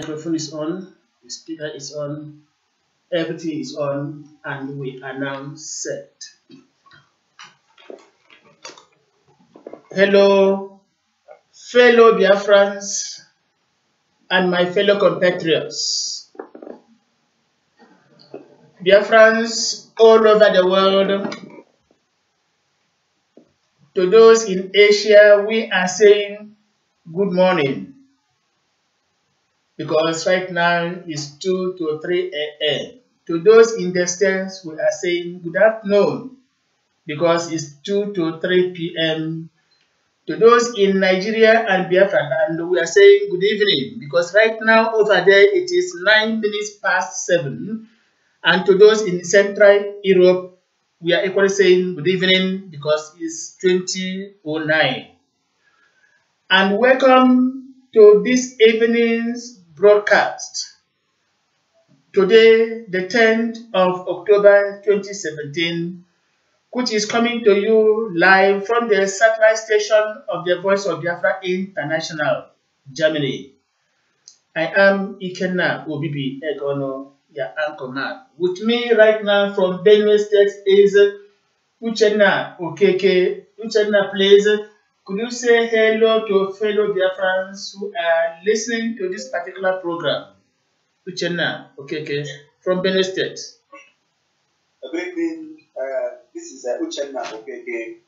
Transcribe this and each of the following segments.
Microphone is on, the speaker is on, everything is on, and we are now set. Hello, fellow Biafrans and my fellow compatriots. Biafrans all over the world. To those in Asia, we are saying good morning, because right now it's 2 to 3 a.m. To those in the States, we are saying good afternoon, because it's 2 to 3 p.m. To those in Nigeria and Biafra, and we are saying good evening, because right now over there it is 9 minutes past 7. And to those in Central Europe, we are equally saying good evening, because it's 20:09. And welcome to this evening's broadcast. Today, the 10th of October 2017, which is coming to you live from the satellite station of the Voice of Biafra International, Germany. I am Ikenna Obibi Egono, your anchor man. With me right now from Benue State is Uchenna Okeke. Uchenna, please, could you say hello to fellow Biafrans who are listening to this particular program? Uchenna Okeke from Benue State. Good evening. This is Uchenna Okeke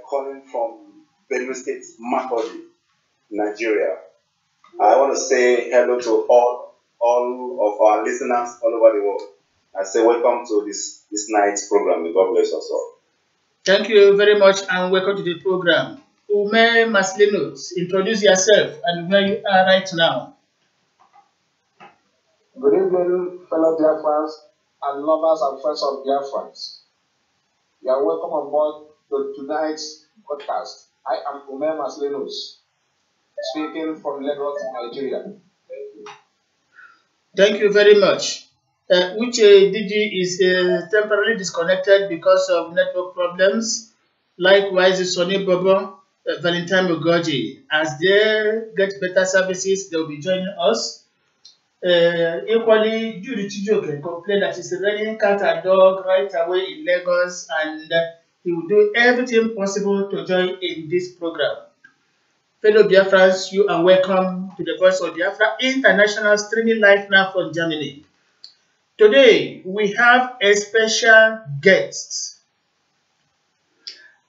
calling from Benue State, Makurdi, Nigeria. I want to say hello to all of our listeners all over the world. I say welcome to this night's program. May God bless us all. Thank you very much and welcome to the program. Bim-massob, introduce yourself and where you are right now. Good evening, fellow Biafrans and lovers and friends of Biafrans. You are welcome on board to tonight's podcast. I am Bim-massob, speaking from Lagos, Nigeria. Thank you. Thank you very much. Uche DG is temporarily disconnected because of network problems. Likewise, Sonny Bobo, Valentine Mugoji. As they get better services, they will be joining us. Equally, Judy Chijoke complained that he's running cat and dog right away in Lagos, and he will do everything possible to join in this program. Fellow Biafrans, you are welcome to the Voice of Biafra International, streaming live now from Germany. Today, we have a special guest,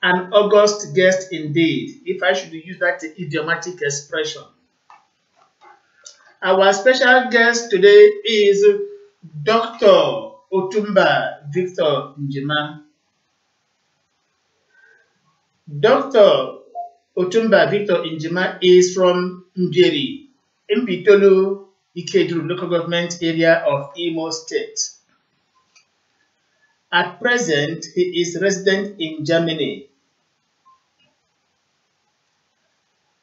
an august guest indeed, if I should use that idiomatic expression. Our special guest today is Dr. Otumba Victor Njima. Dr. Otumba Victor Njima is from Mbieri, Mpitolu, Ikeduru local government area of Imo State. At present, he is resident in Germany.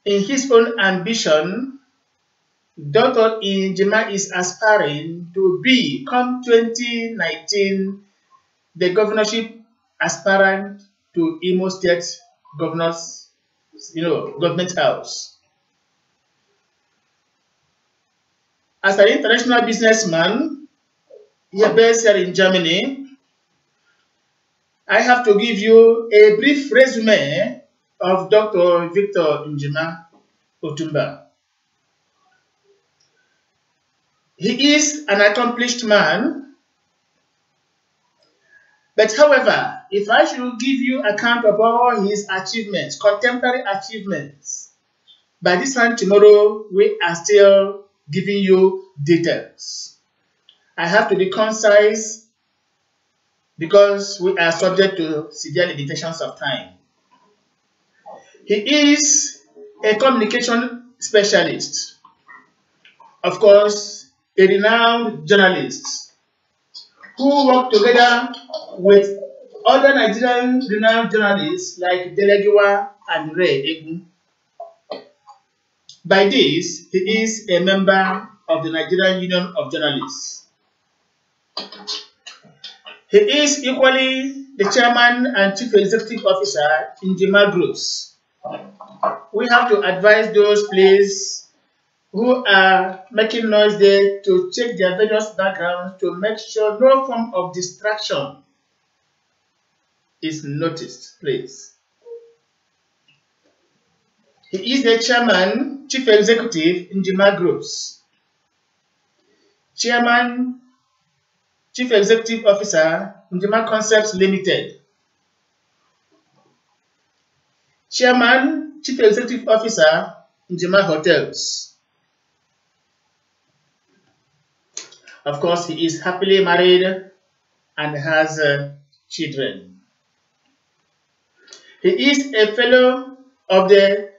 In his own ambition, Dr. Njima is aspiring to be, come 2019, the governorship aspirant to Imo State Governor's, government house. As an international businessman, here based here in Germany, I have to give you a brief resume of Dr. Victor Njima Otumba. He is an accomplished man, but however, if I should give you account of all his achievements, contemporary achievements, by this time tomorrow, we are still giving you details. I have to be concise because we are subject to severe limitations of time. He is a communication specialist, of course, a renowned journalist who worked together with other Nigerian renowned journalists like Delegiwa and Ray Egun. By this, he is a member of the Nigerian Union of Journalists. He is equally the chairman and chief executive officer in Njima Groups. We have to advise those, please, who are making noise there to check their various backgrounds to make sure no form of distraction is noticed, please. He is the chairman, chief executive in Njima Groups. Chairman, chief executive officer, Njima Concepts Limited. Chairman, chief executive officer, Njima Hotels. Of course, he is happily married and has children. He is a fellow of the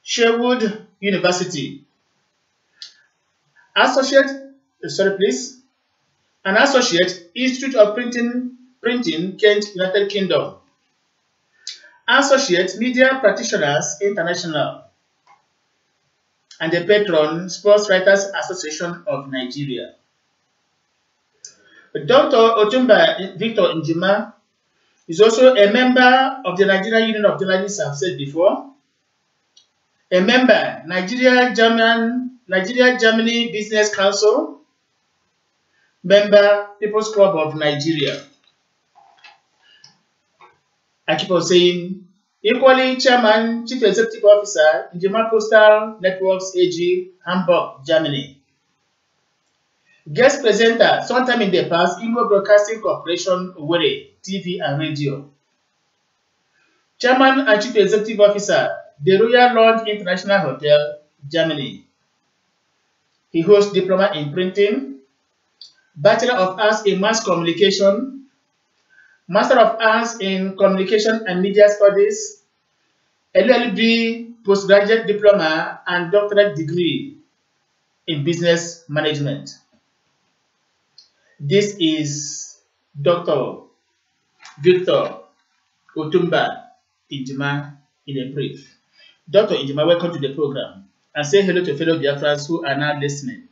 Sherwood University. An associate, Institute of Printing, Kent, United Kingdom. Associate, Media Practitioners International. And the patron, Sports Writers Association of Nigeria. Dr. Otumba Victor Njima is also a member of the Nigerian Union of Journalists, I've said before. A member, Nigeria-Germany Business Council. Member, People's Club of Nigeria. I keep on saying, equally chairman, chief executive officer, Njima Postal Networks AG, Hamburg, Germany. Guest presenter, sometime in the past, Igbo Broadcasting Corporation, Owerri, TV and radio. Chairman and chief executive officer, the Royal Lodge International Hotel, Germany. He holds diploma in printing, Bachelor of Arts in Mass Communication, Master of Arts in Communication and Media Studies, LLB Postgraduate Diploma and Doctorate Degree in Business Management. This is Dr. Victor Otumba Njima in a brief. Dr. Njima, welcome to the program. And say hello to fellow Biafrans who are now listening.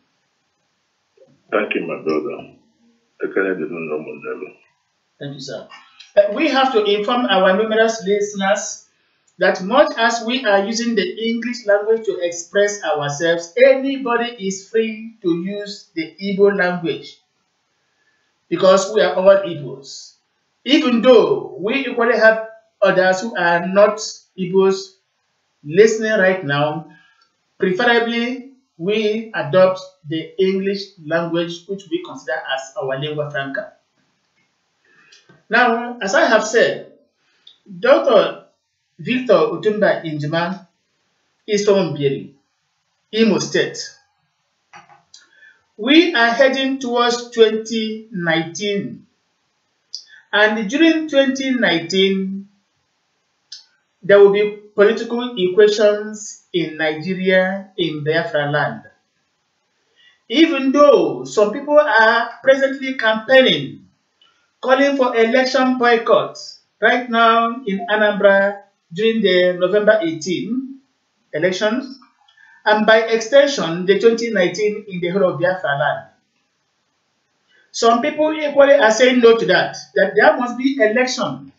Thank you, my brother. Thank you, sir. We have to inform our numerous listeners that much as we are using the English language to express ourselves, anybody is free to use the Igbo language because we are all Igbos. Even though we equally have others who are not Igbos listening right now, preferably we adopt the English language, which we consider as our lingua franca. Now, as I have said, Dr. Victor Otumba Njima is from Bieri, Imo State. We are heading towards 2019, and during 2019, there will be political equations in Nigeria, in Biafra land. Even though some people are presently campaigning, calling for election boycotts right now in Anambra during the November 18 elections, and by extension, the 2019 in the whole of Biafra land. Some people equally are saying no to that there must be elections.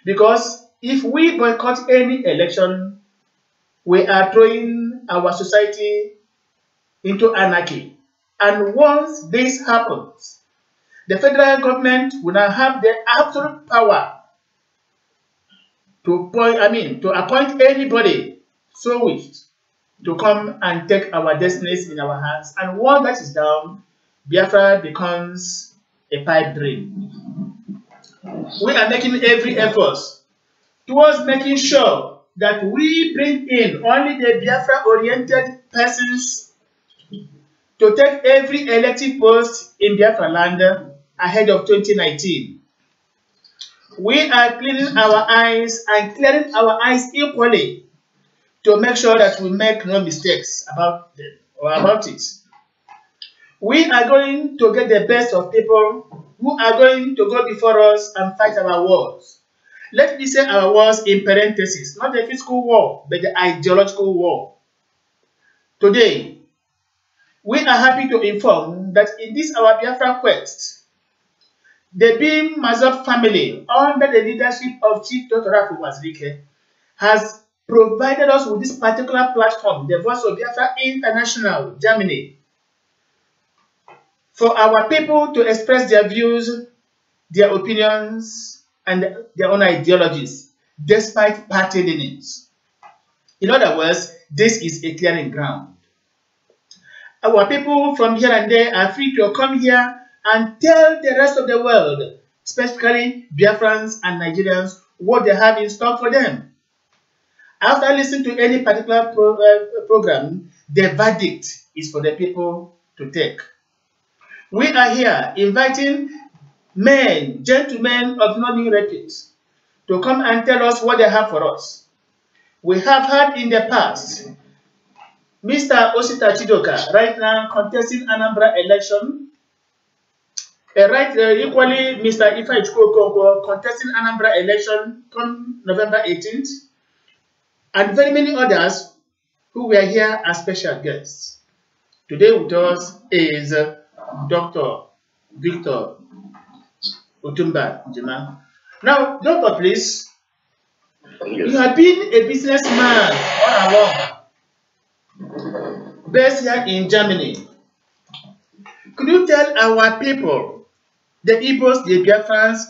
Because if we boycott any election, we are throwing our society into anarchy. And once this happens, the federal government will now have the absolute power to appoint anybody so wished to come and take our destinies in our hands. And once that is done, Biafra becomes a pipe dream. We are making every effort towards making sure that we bring in only the Biafra-oriented persons to take every elective post in Biafra land ahead of 2019. We are cleaning our eyes and clearing our eyes equally to make sure that we make no mistakes about it. We are going to get the best of people who are going to go before us and fight our wars. Let me say our wars in parentheses, not the physical war, but the ideological war. Today, we are happy to inform that in this our Biafra quest, the bim-massob family, under the leadership of Chief Dr. Rafu Wazirike, has provided us with this particular platform, the Voice of Biafra International, Germany, for our people to express their views, their opinions, and their own ideologies, despite party leanings. In other words, this is a clearing ground. Our people from here and there are free to come here and tell the rest of the world, especially Biafrans and Nigerians, what they have in store for them. After listening to any particular program, the verdict is for the people to take. We are here inviting men, gentlemen of no repute, to come and tell us what they have for us. We have had in the past Mr. Osita Chidoka right now contesting Anambra election. Equally, Mr. Ifai Chukwuokonkwo contesting Anambra election on November 18th. And very many others who were here as special guests. Today with us is Dr. Victor Otumba Njema. Now, Doctor, please, you have been a businessman all along, based here in Germany. Could you tell our people, the Igbos, the Biafrans,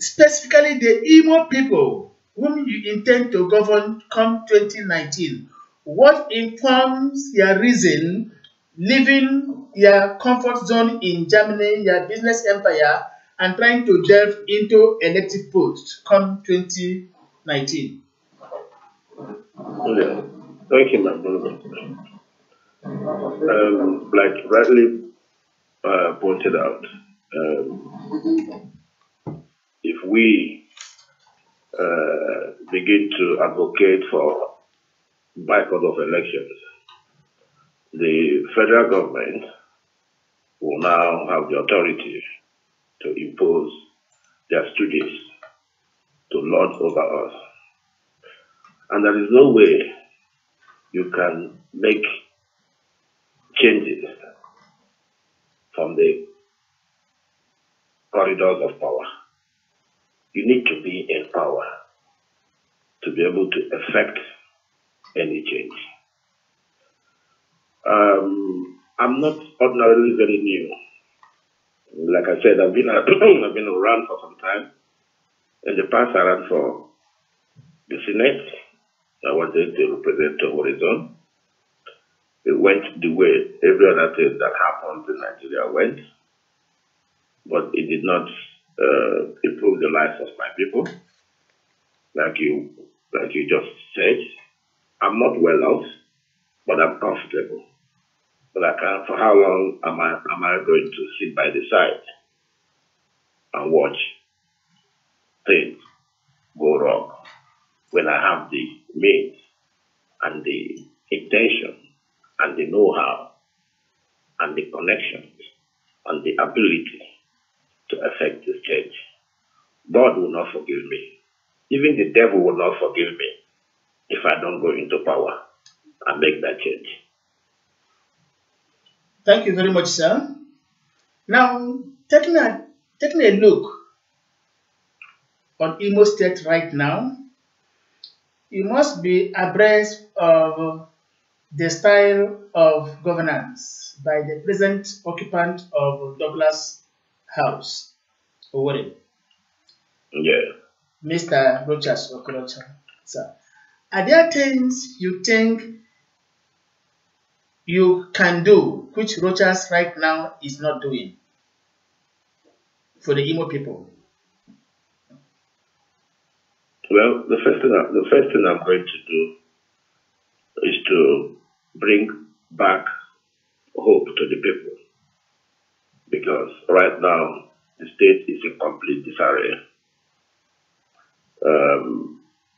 specifically the Igbo people, whom you intend to govern come 2019, what informs your reason leaving your comfort zone in Germany, your business empire, and trying to delve into elective posts come 2019? Yeah. Thank you, my brother. Like rightly pointed out, if we begin to advocate for boycott of elections, the federal government will now have the authority to impose their studies to lord over us. And there is no way you can make changes from the corridors of power. You need to be in power to be able to effect any change. I'm not ordinarily very new. Like I said, I've been around for some time. In the past, I ran for the Senate. I wanted to represent the horizon. It went the way every other thing that happened in Nigeria went, but it did not improve the lives of my people. Like you just said, I'm not well off, but I'm comfortable. But I can't. For how long am I going to sit by the side and watch things go wrong when I have the means and the intention and the know-how and the connections and the ability to effect this change? God will not forgive me. Even the devil will not forgive me if I don't go into power and make that change. Thank you very much, sir. Now, taking a look on Imo State right now, you must be abreast of the style of governance by the present occupant of Douglas House, Owerri. Yeah. Mr. Rochas Okorocha, sir. Are there things you think you can do which Rochas right now is not doing for the Imo people? Well, the first thing I'm going to do is to bring back hope to the people, because right now the state is in complete disarray.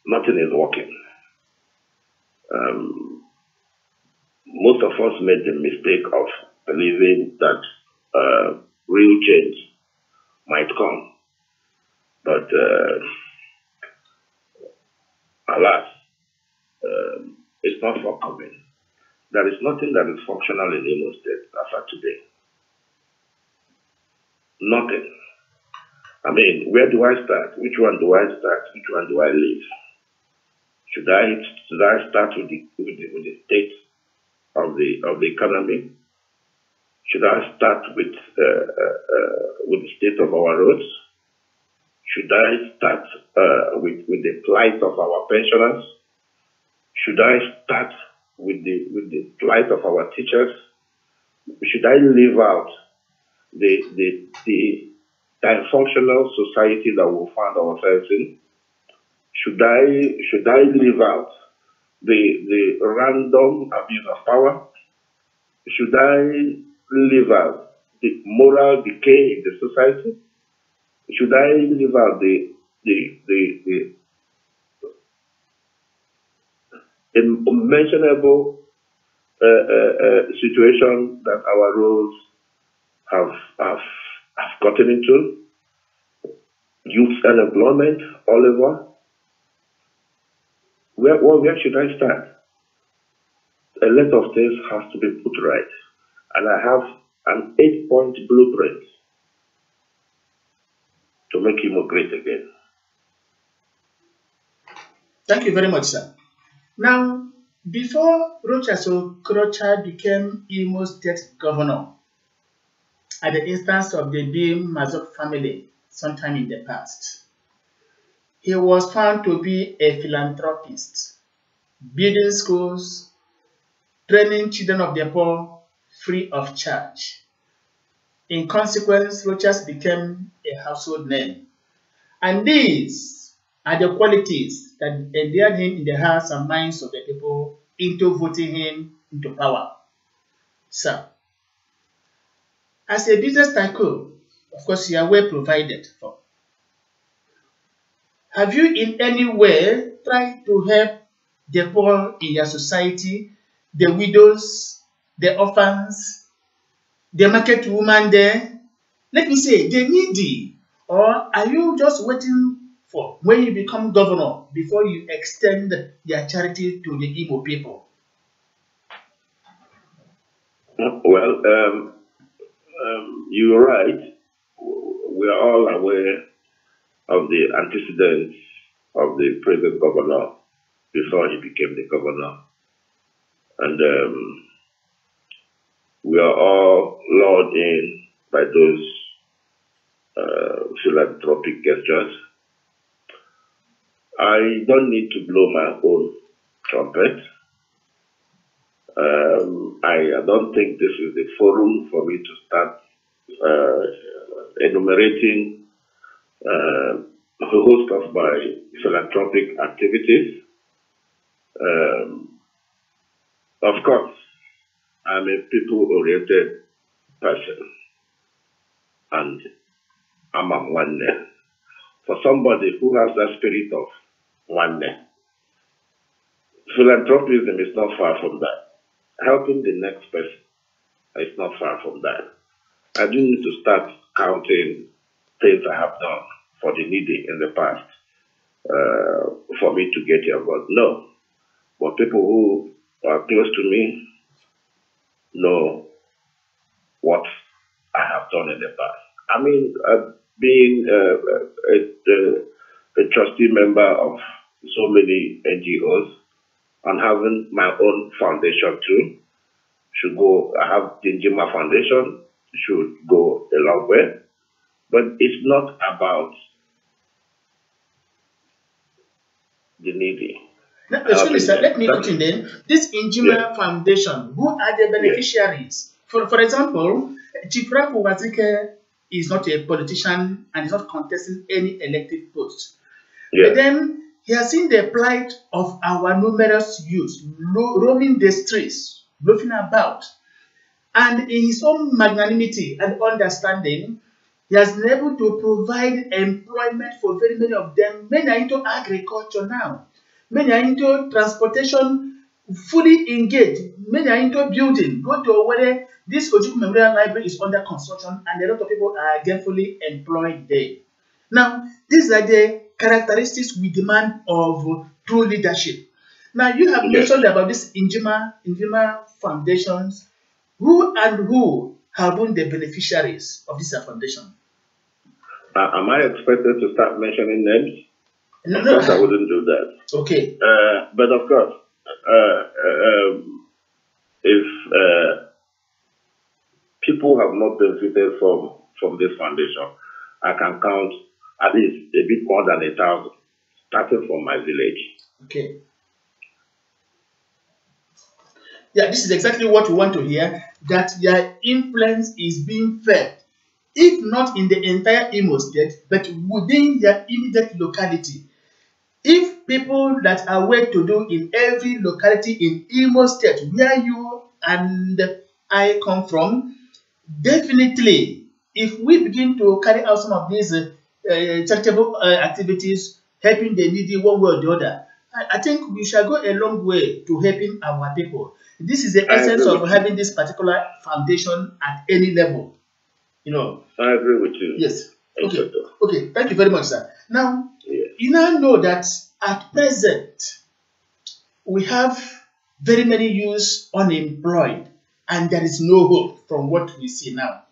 Nothing is working. Most of us made the mistake of believing that real change might come, but alas, it's not forthcoming. There is nothing that is functional in Imo State as of today. Nothing. I mean, where do I start? Which one do I start? Which one do I leave? Should I start with the state of the economy? Should I start with the state of our roads? Should I start with the plight of our pensioners? Should I start with the plight of our teachers? Should I leave out the dysfunctional society that we found ourselves in? Should I leave out the random abuse of power? Should I leave out the moral decay in the society? Should I leave out the unmentionable situation that our roads have gotten into? Youth unemployment all over. Where should I start? A lot of things has to be put right, and I have an 8-point blueprint to make Imo great again. Thank you very much, sir. Now, before Rochas Okorocha became Imo State Governor, at the instance of the bim-massob family sometime in the past, he was found to be a philanthropist, building schools, training children of the poor free of charge. In consequence, Rochas became a household name. And these are the qualities that endeared him in the hearts and minds of the people into voting him into power. Sir, as a business tycoon, of course, you are well provided for. Have you in any way tried to help the poor in your society, the widows, the orphans, the market woman there? Let me say, the needy. Or are you just waiting for when you become governor before you extend your charity to the Igbo people? Well, you're right. We are all aware of the antecedents of the present governor before he became the governor. And we are all lured in by those philanthropic gestures. I don't need to blow my own trumpet. I don't think this is the forum for me to start enumerating a host of my philanthropic activities. Of course, I'm a people-oriented person, and I'm a oneness. For somebody who has that spirit of oneness, philanthropism is not far from that. Helping the next person is not far from that. I do need to start counting things I have done for the needy in the past for me to get here, but no. But people who are close to me know what I have done in the past. I mean, being a trustee member of so many NGOs and having my own foundation too, should go. I have the Njima Foundation, should go a long way. But it's not about the needy. Now, excuse me, sir, let me put in then. This Njima Foundation, who are the beneficiaries? For example, Chief Rafu Wazike is not a politician and is not contesting any elective post. But then he has seen the plight of our numerous youth roaming the streets, loafing about. And in his own magnanimity and understanding, he has been able to provide employment for very many of them. Many are into agriculture now. Many are into transportation, fully engaged. Many are into building. Go to where this Ojukwu Memorial Library is under construction, and a lot of people are gainfully employed there. Now, these are the characteristics we demand of true leadership. Now, you have mentioned about this Njima foundations. Who and who have been the beneficiaries of this foundation? Am I expected to start mentioning names? No, Of no. course, I wouldn't do that. Okay. But of course, if people have not benefited from this foundation, I can count at least a bit more than 1,000, starting from my village. Okay. Yeah, this is exactly what we want to hear, that their influence is being felt, if not in the entire Imo state, but within their immediate locality. If people that are well to do in every locality in Imo state, where you and I come from, definitely, if we begin to carry out some of these charitable activities, helping the needy one way or the other, I think we shall go a long way to helping our people. This is the I essence agree of with you. having this particular foundation at any level. You know. I agree with you. Yes. Okay. Inspector. Okay. Thank you very much, sir. Now, Yes. you now know that at present we have very many youths unemployed, and there is no hope from what we see now.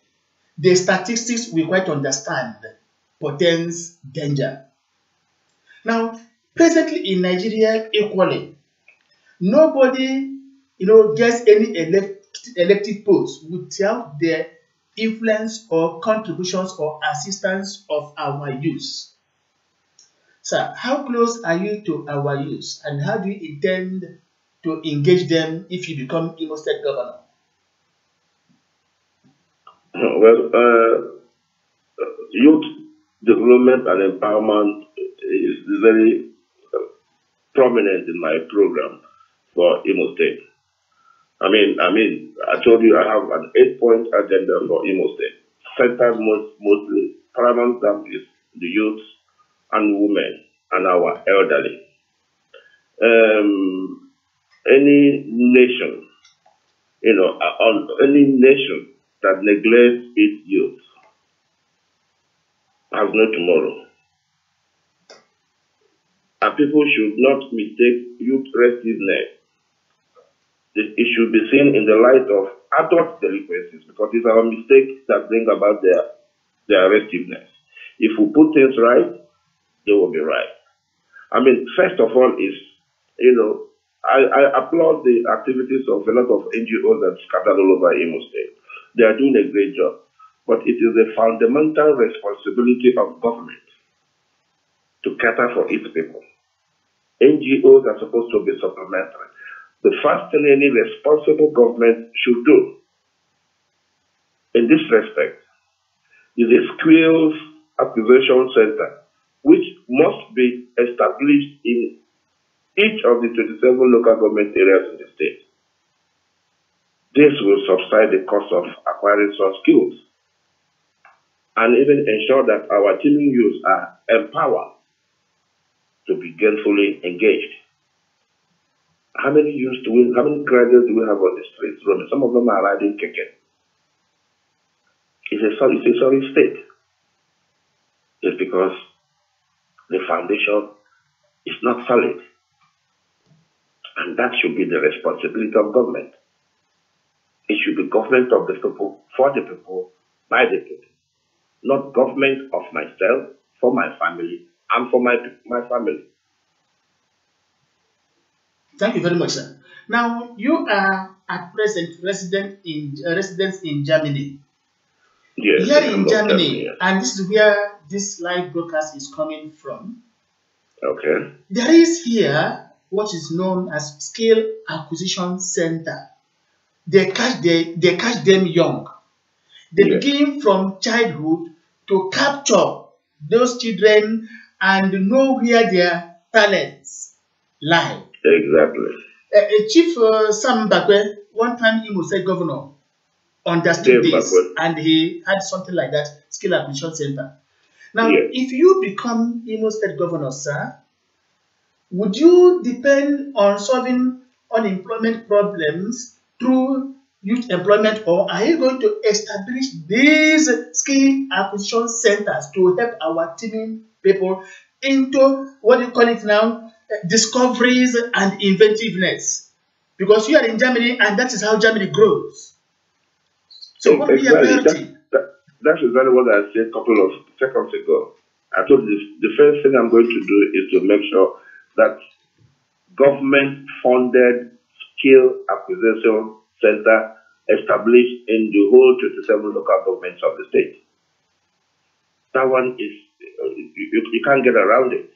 The statistics we quite understand portends danger. Now, presently in Nigeria, equally, nobody, gets any elective post without the influence or contributions or assistance of our youth. Sir, how close are you to our youth, and how do you intend to engage them if you become Imo State Governor? Well, youth development and empowerment is very prominent in my program for Imo State. I told you I have an 8-point agenda for Imo State, centered mostly paramount that is the youth and women and our elderly. Any nation, any nation that neglects its youth has no tomorrow. And people should not mistake youth restiveness. It should be seen in the light of adult delinquencies, because it's our mistakes that bring about their restiveness. If we put things right, they will be right. First of all is, I applaud the activities of a lot of NGOs that scattered all over Imo State. They are doing a great job. But it is a fundamental responsibility of government to cater for its people. NGOs are supposed to be supplementary. The first thing any responsible government should do in this respect is a skills acquisition center, which must be established in each of the 27 local government areas in the state. This will subside the cost of acquiring such skills and even ensure that our teeming youths are empowered to be gainfully engaged. How many graduates do we have on the streets? Some of them are riding keke. It's a sorry state. It's because the foundation is not solid. And that should be the responsibility of government. It should be government of the people, for the people, by the people. Not government of myself, for my family, and for my family. Thank you very much, sir. Now, you are at present residents in Germany. Yes. Here in Germany, and this is where this live broadcast is coming from. Okay. There is here what is known as skill acquisition center. They catch them young. They begin from childhood to capture those children and know where their talents lie. Exactly. Chief Sam Bakwe, one time Imo State Governor, understood this, and he had something like that, skill acquisition center. Now, if you become Imo State Governor, sir, would you depend on solving unemployment problems through youth employment, or are you going to establish these skill acquisition centers to help our teeming people into, what do you call it now, discoveries and inventiveness? Because you are in Germany, and that is how Germany grows. So what will be your priority? That is exactly what I said a couple of seconds ago. I told you the first thing I'm going to do is to make sure that government-funded skill acquisition center established in the whole 27 local governments of the state. That one is, you can't get around it.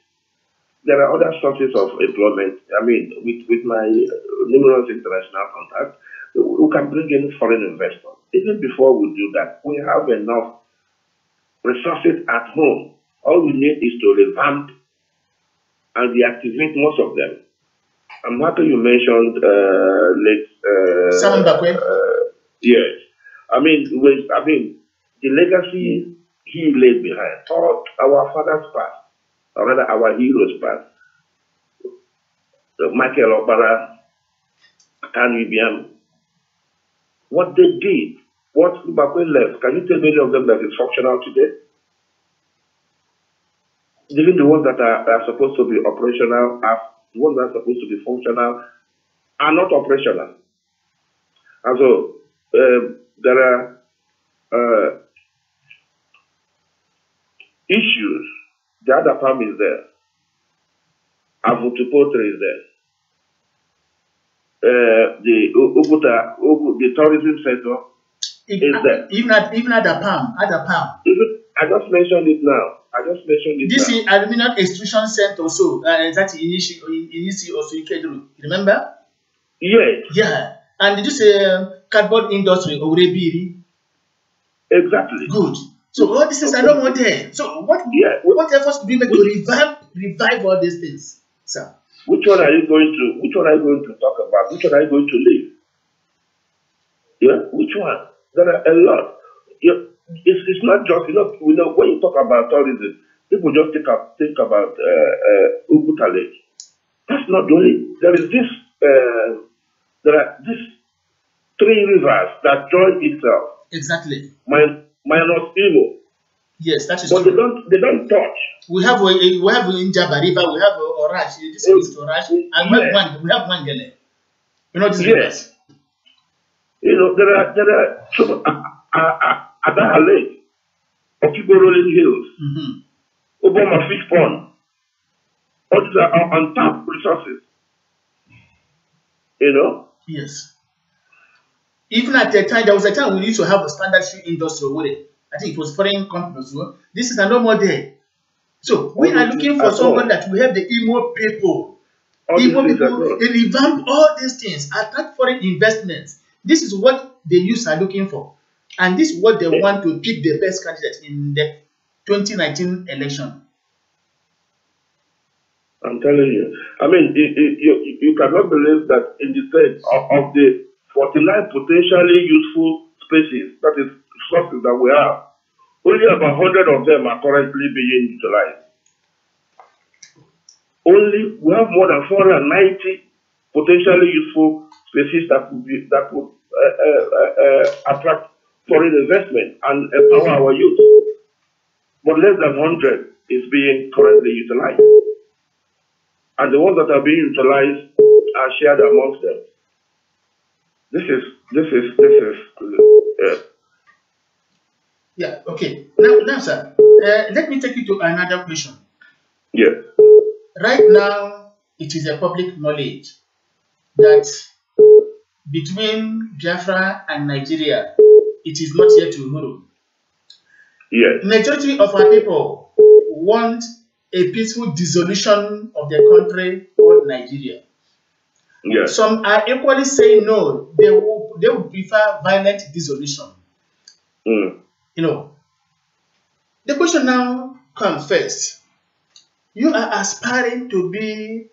There are other sources of employment. I mean, with my numerous international contacts, we can bring in foreign investors. Even before we do that, we have enough resources at home. All we need is to revamp and deactivate most of them. I'm happy you mentioned yes. I mean, the legacy he laid behind, taught our fathers past, or rather our heroes past. Michael Obara, and Ibiam, what they did, what Mbakwe left, can you tell me any of them that is functional today? Even the ones that are supposed to be operational, the ones that are supposed to be functional, are not operational. And so there are issues. The other farm is there. Avutupotri is there. The tourism sector is there. Even at the palm. I just mentioned it now. This is aluminum extrusion center also. That's Inisi also Ikedru. Remember? Yes. Yeah. And this cardboard industry already. Exactly. Good. So all these things are no more there. So what efforts do we make to revive all these things, sir? Which one are you going to talk about? Which one are you going to leave? Yeah, which one? There are a lot. It's not just, when you talk about tourism, people just think about Uguta Lake. That's not the only. There are these 3 rivers that join itself. Exactly. Minus Imo. Yes, that is but true. They don't touch. We have Injaba River, we have Orash, this is Orash, and we have Mangele. You know these rivers? There are Adaha Lake, Okibo Rolling Hills, Obama Fish Pond. All these are untapped resources. Yes. Even at the time, there was a time we used to have a standard shoe industry over there. I think it was foreign companies. This is no more there. So we are looking for someone that will help the Imo people. They revamp all these things, attract foreign investments. This is what the youths are looking for. And this is what they want to pick the best candidate in the 2019 election. I'm telling you. I mean, you cannot believe that in the state of the 49 potentially useful species, that is sources that we have, only about 100 of them are currently being utilized. We have more than 490 potentially useful species that would attract foreign investment and empower our youth. But less than 100 is being currently utilized. And the ones that are being utilized are shared amongst them. This is yeah, okay. Now, sir, let me take you to another question. Yes. Right now, it is a public knowledge that between Biafra and Nigeria, it is not yet Uhuru. Yes. Majority of our people want a peaceful dissolution of the country called Nigeria. Yes. Some are equally saying no, they would prefer violent dissolution. The question now comes first. You are aspiring to be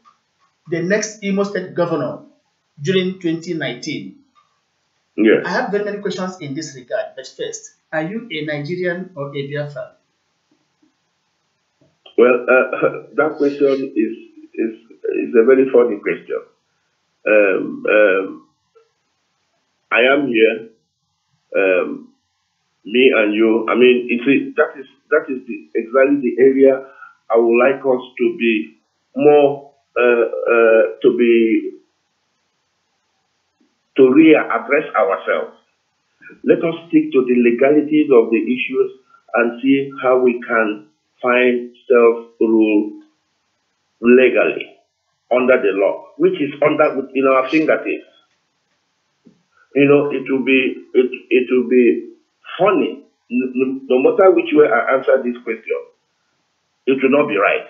the next Imo State governor during 2019. Yes. I have very many questions in this regard, but first, are you a Nigerian or a Biafran? Well, that question is a very funny question. I am here, me and you. I mean, that is exactly the area I would like us to be more to readdress ourselves. Let us stick to the legalities of the issues and see how we can find self-rule legally under the law, which is in our fingertips. You know, it will be funny, no matter which way I answer this question, it will not be right.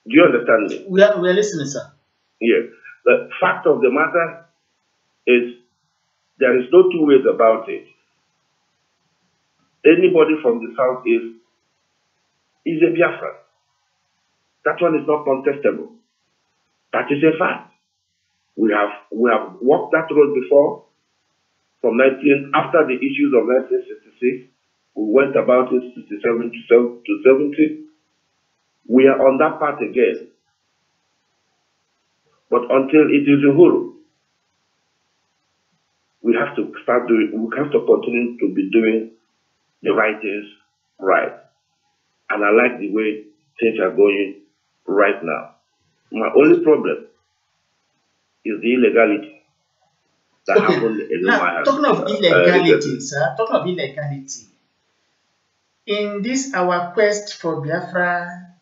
Do you understand me? We are listening, sir. Yes. The fact of the matter is there is no two ways about it. Anybody from the southeast is a Biafra. That one is not contestable. That is a fact. We have walked that road before. After the issues of 1966, we went about it 67 to 70. We are on that path again. But until it is Uhuru, we have to continue to be doing the right things right. And I like the way things are going right now. My only problem is the illegality that happened in now, talking of illegality, sir, talking of illegality, in this our quest for Biafra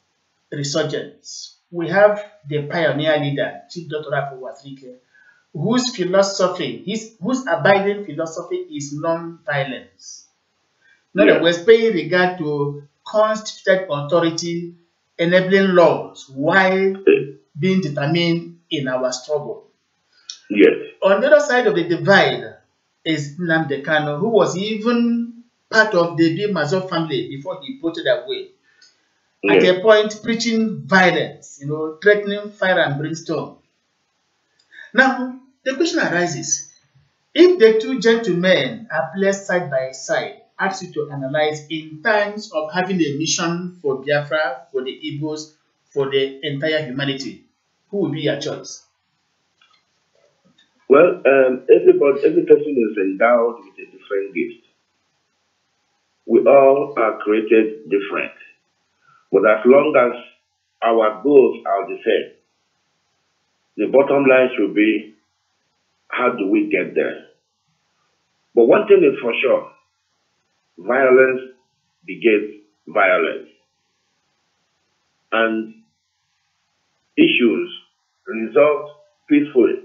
resurgence, we have the pioneer leader, Chief Dr. Afo, whose abiding philosophy is non-violence. In other words, paying regard to constituted authority, enabling laws while being determined in our struggle. Yes. On the other side of the divide is Nnamdi Kanu, who was even part of the bim-massob family before he voted away. At a point, preaching violence, threatening fire and brimstone. Now, the question arises, if the two gentlemen are placed side by side, ask you to analyze in terms of having a mission for Biafra, for the Igbos, for the entire humanity, who will be your choice? Well, every person is endowed with a different gift. We all are created different. But as long as our goals are the same, the bottom line should be, how do we get there? But one thing is for sure, violence begets violence. And issues resolved peacefully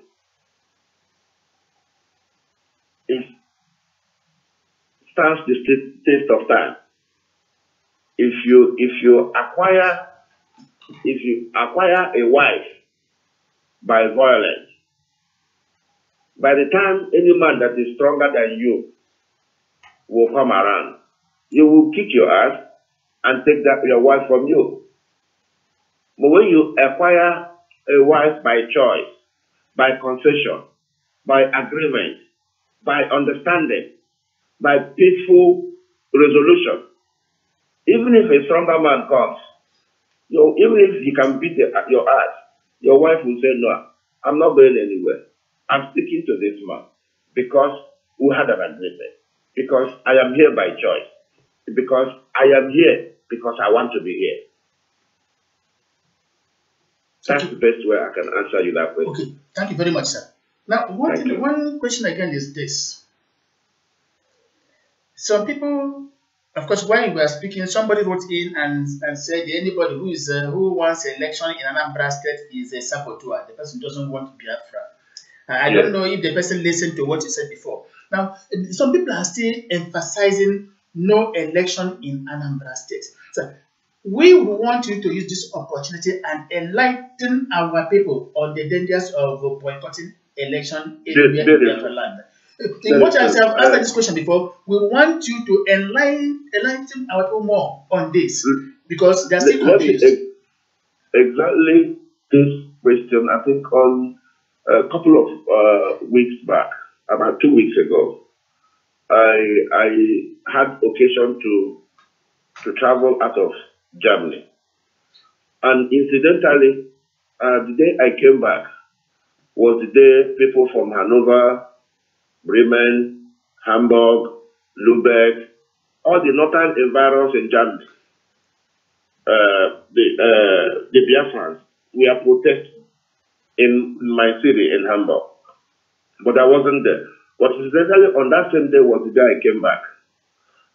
stands the test of time. If you acquire a wife by violence, by the time any man that is stronger than you will come around, you will kick your ass and take your wife from you. But when you acquire a wife by choice, by concession, by agreement, by understanding, by peaceful resolution, even if a stronger man comes, even if he can beat your ass, your wife will say, no, I'm not going anywhere. I'm sticking to this man because we had an agreement, because I am here by choice, because I am here because I want to be here. That's the best way I can answer you that question. Okay, thank you very much, sir. Now, one question again is this. Some people, of course, while we were speaking, somebody wrote in and said anybody who wants election in Anambra State is a saboteur. The person doesn't want Biafra. I don't know if the person listened to what you said before. Now, some people are still emphasizing no election in Anambra State. So, we want you to use this opportunity and enlighten our people on the dangers of boycotting election anywhere in Biafra land. In what I've answered this question before, we want you to enlighten our people more on this because they're still confused. Exactly this question, I think on a couple of weeks back, about 2 weeks ago, I had occasion to travel out of Germany. And incidentally, the day I came back was the day people from Hanover, Bremen, Hamburg, Lubeck, all the northern environs in Germany, the Biafrans, we are protesting in my city in Hamburg. But I wasn't there. But incidentally, on that same day was the day I came back.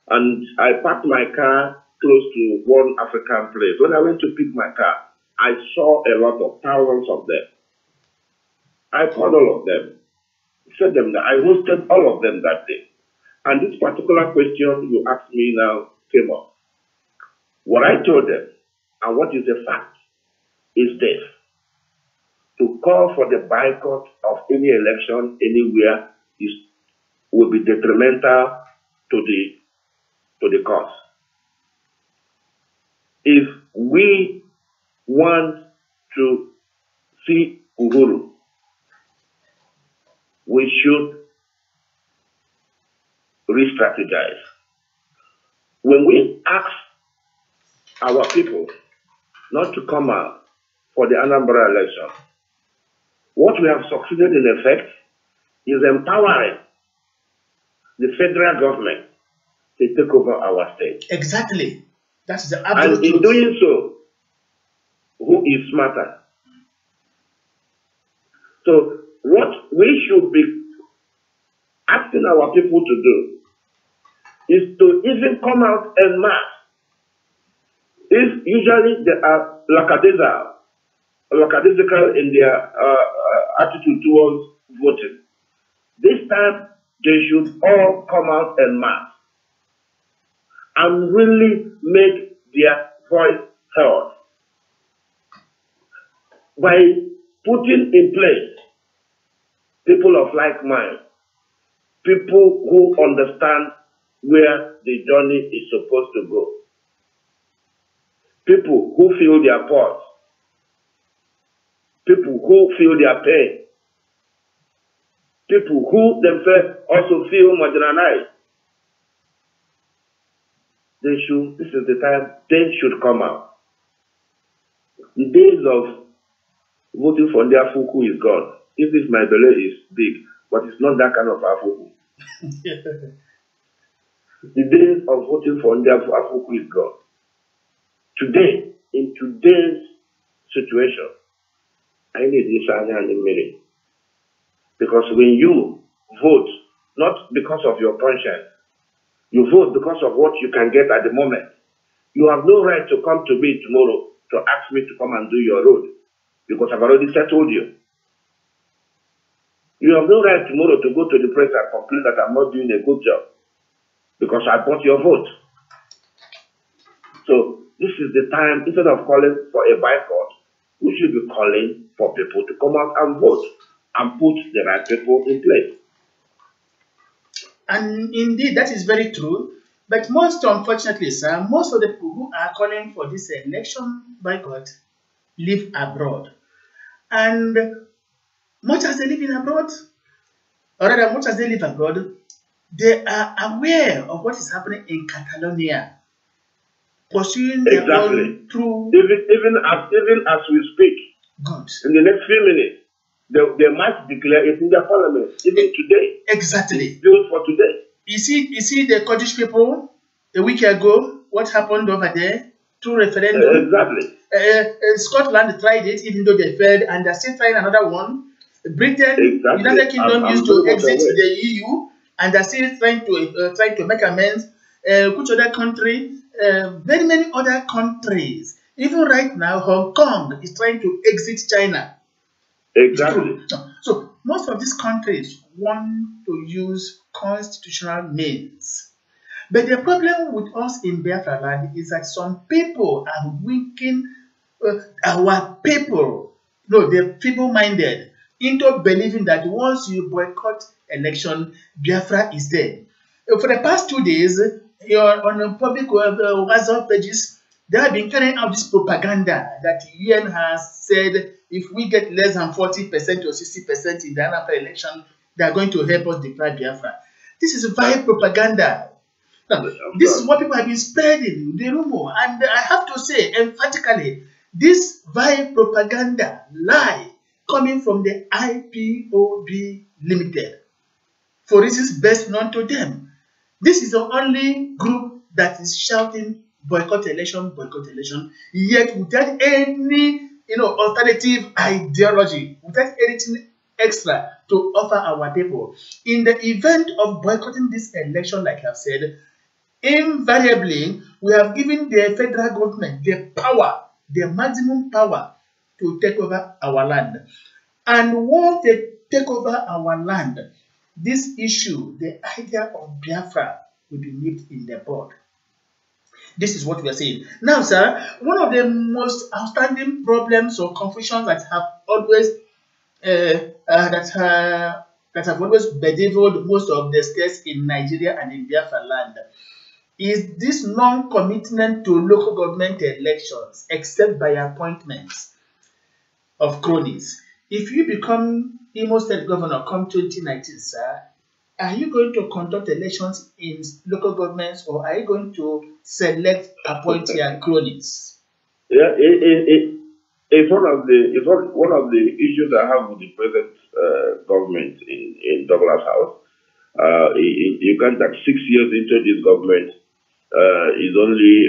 And I parked my car close to one African place. When I went to pick my car, I saw a lot of thousands of them. I called all of them, said them that I hosted all of them that day. And this particular question you asked me now came up. What I told them, and what is the fact, is this. To call for the boycott of any election anywhere will be detrimental to the cause. If we want to see Uhuru, we should re-strategize. When we ask our people not to come out for the Anambra election, what we have succeeded in effect is empowering the federal government to take over our state. Exactly. That's the absolute And in truth. doing so, who is smarter? So what we should be asking our people to do is to even come out en masse. If usually they are lackadaisical in their attitude towards voting, this time they should all come out en masse and really make their voice heard by putting in place people of like mind, people who understand where the journey is supposed to go, people who feel their pulse, people who feel their pain, people who themselves also feel marginalized. This is the time they should come out. The days of voting for their fuku is gone. If this my belly is big, but it's not that kind of afuku. The days of voting for their afuku is gone. Today, in today's situation, I need this and the meaning. Because when you vote, not because of your conscience, you vote because of what you can get at the moment. You have no right to come to me tomorrow to ask me to come and do your road, because I've already settled you. You have no right tomorrow to go to the press and complain that I'm not doing a good job, because I bought your vote. So this is the time, instead of calling for a boycott, we should be calling for people to come out and vote and put the right people in place. And indeed, that is very true. But most unfortunately, sir, most of the people who are calling for this election boycott live abroad. And much as they live in abroad, or rather much as they live abroad, they are aware of what is happening in Catalonia, pursuing their own through. Even as we speak, good. In the next few minutes, they might declare it in their parliament, even today. Exactly. Built for today. You see the Kurdish people a week ago, what happened over there? Through referendum. Exactly. Scotland tried it, even though they failed, and they're still trying another one. Britain, United Kingdom used to exit the EU, and they're still trying to make amends. Which other country? Very many other countries. Even right now, Hong Kong is trying to exit China. Exactly. So most of these countries want to use constitutional means. But the problem with us in Biafra land is that some people are winking our people, they're feeble-minded, into believing that once you boycott election, Biafra is there. For the past 2 days, on the public WhatsApp pages, they have been carrying out this propaganda that UN has said if we get less than 40% or 60% in the Anambra election, they are going to help us declare Biafra. This is vile propaganda. Now, this is what people have been spreading, the rumor. And I have to say emphatically, this vile propaganda lie coming from the IPOB Limited, for reasons best known to them. This is the only group that is shouting boycott election, yet without any alternative ideology, without anything extra to offer our people. In the event of boycotting this election, like I've said, Invariably, we have given the federal government the power, the maximum power to take over our land. And once they take over our land, this issue, the idea of Biafra, will be nipped in the bud. This is what we are saying. Now, sir, one of the most outstanding problems or confusions that have always that have always bedeviled most of the states in Nigeria and in Biafra land is this non-commitment to local government elections except by appointments of cronies. If you become Imo State Governor come 2019, sir, are you going to conduct elections in local governments or are you going to select, appoint your cronies? Yeah, it's one of the issues I have with the present government in Douglas House. You can't that 6 years into this government is only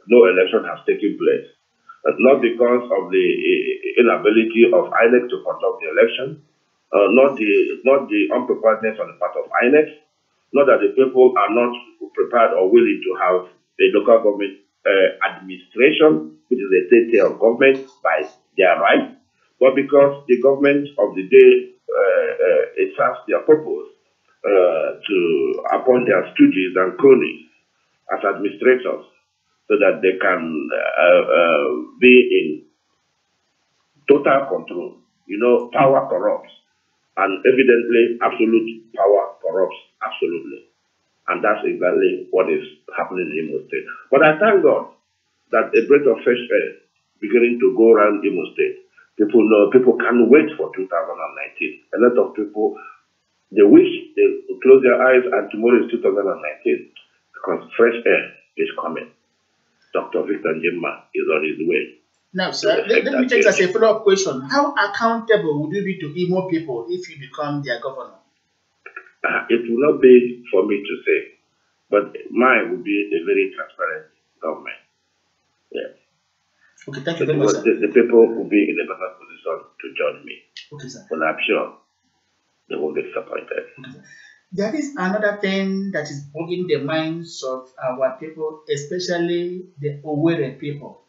no election has taken place. Not because of the inability of INEC to conduct the election, not the unpreparedness on the part of INEC, not that the people are not prepared or willing to have a local government administration, which is a state tier of government by their right, but because the government of the day it serves their purpose to appoint their stooges and cronies as administrators, so that they can be in total control. You know, power corrupts, and evidently absolute power corrupts absolutely. And that's exactly what is happening in Imo State. But I thank God that a breath of fresh air beginning to go around Imo State. People know, people can't wait for 2019. A lot of people, they wish they would close their eyes and tomorrow is 2019 because fresh air is coming. Dr. Victor Njema is on his way. Now, sir, let me take as a follow-up question. How accountable would you be to Imo people if you become their governor? It will not be for me to say, but mine will be a very transparent government. Yes. Okay, thank you very much, sir. The people will be in a better position to judge me. Okay, sir. But I'm sure they won't be disappointed. Okay, sir. There is another thing that is bugging the minds of our people, especially the Owerri people.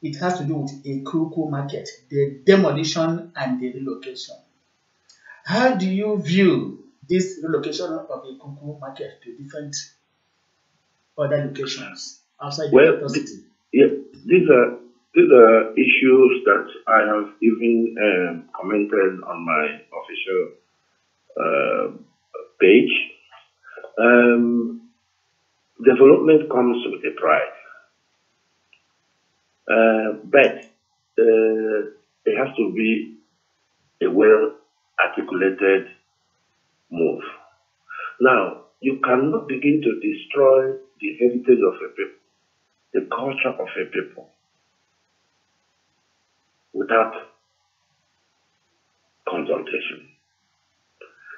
It has to do with a Kuku market, the demolition and the relocation. How do you view this relocation of a Kuku market to different other locations outside the city? Yeah, these are issues that I have even commented on my official page. Development comes with a price, but it has to be a well-articulated move. Now, you cannot begin to destroy the heritage of a people, the culture of a people, without consultation.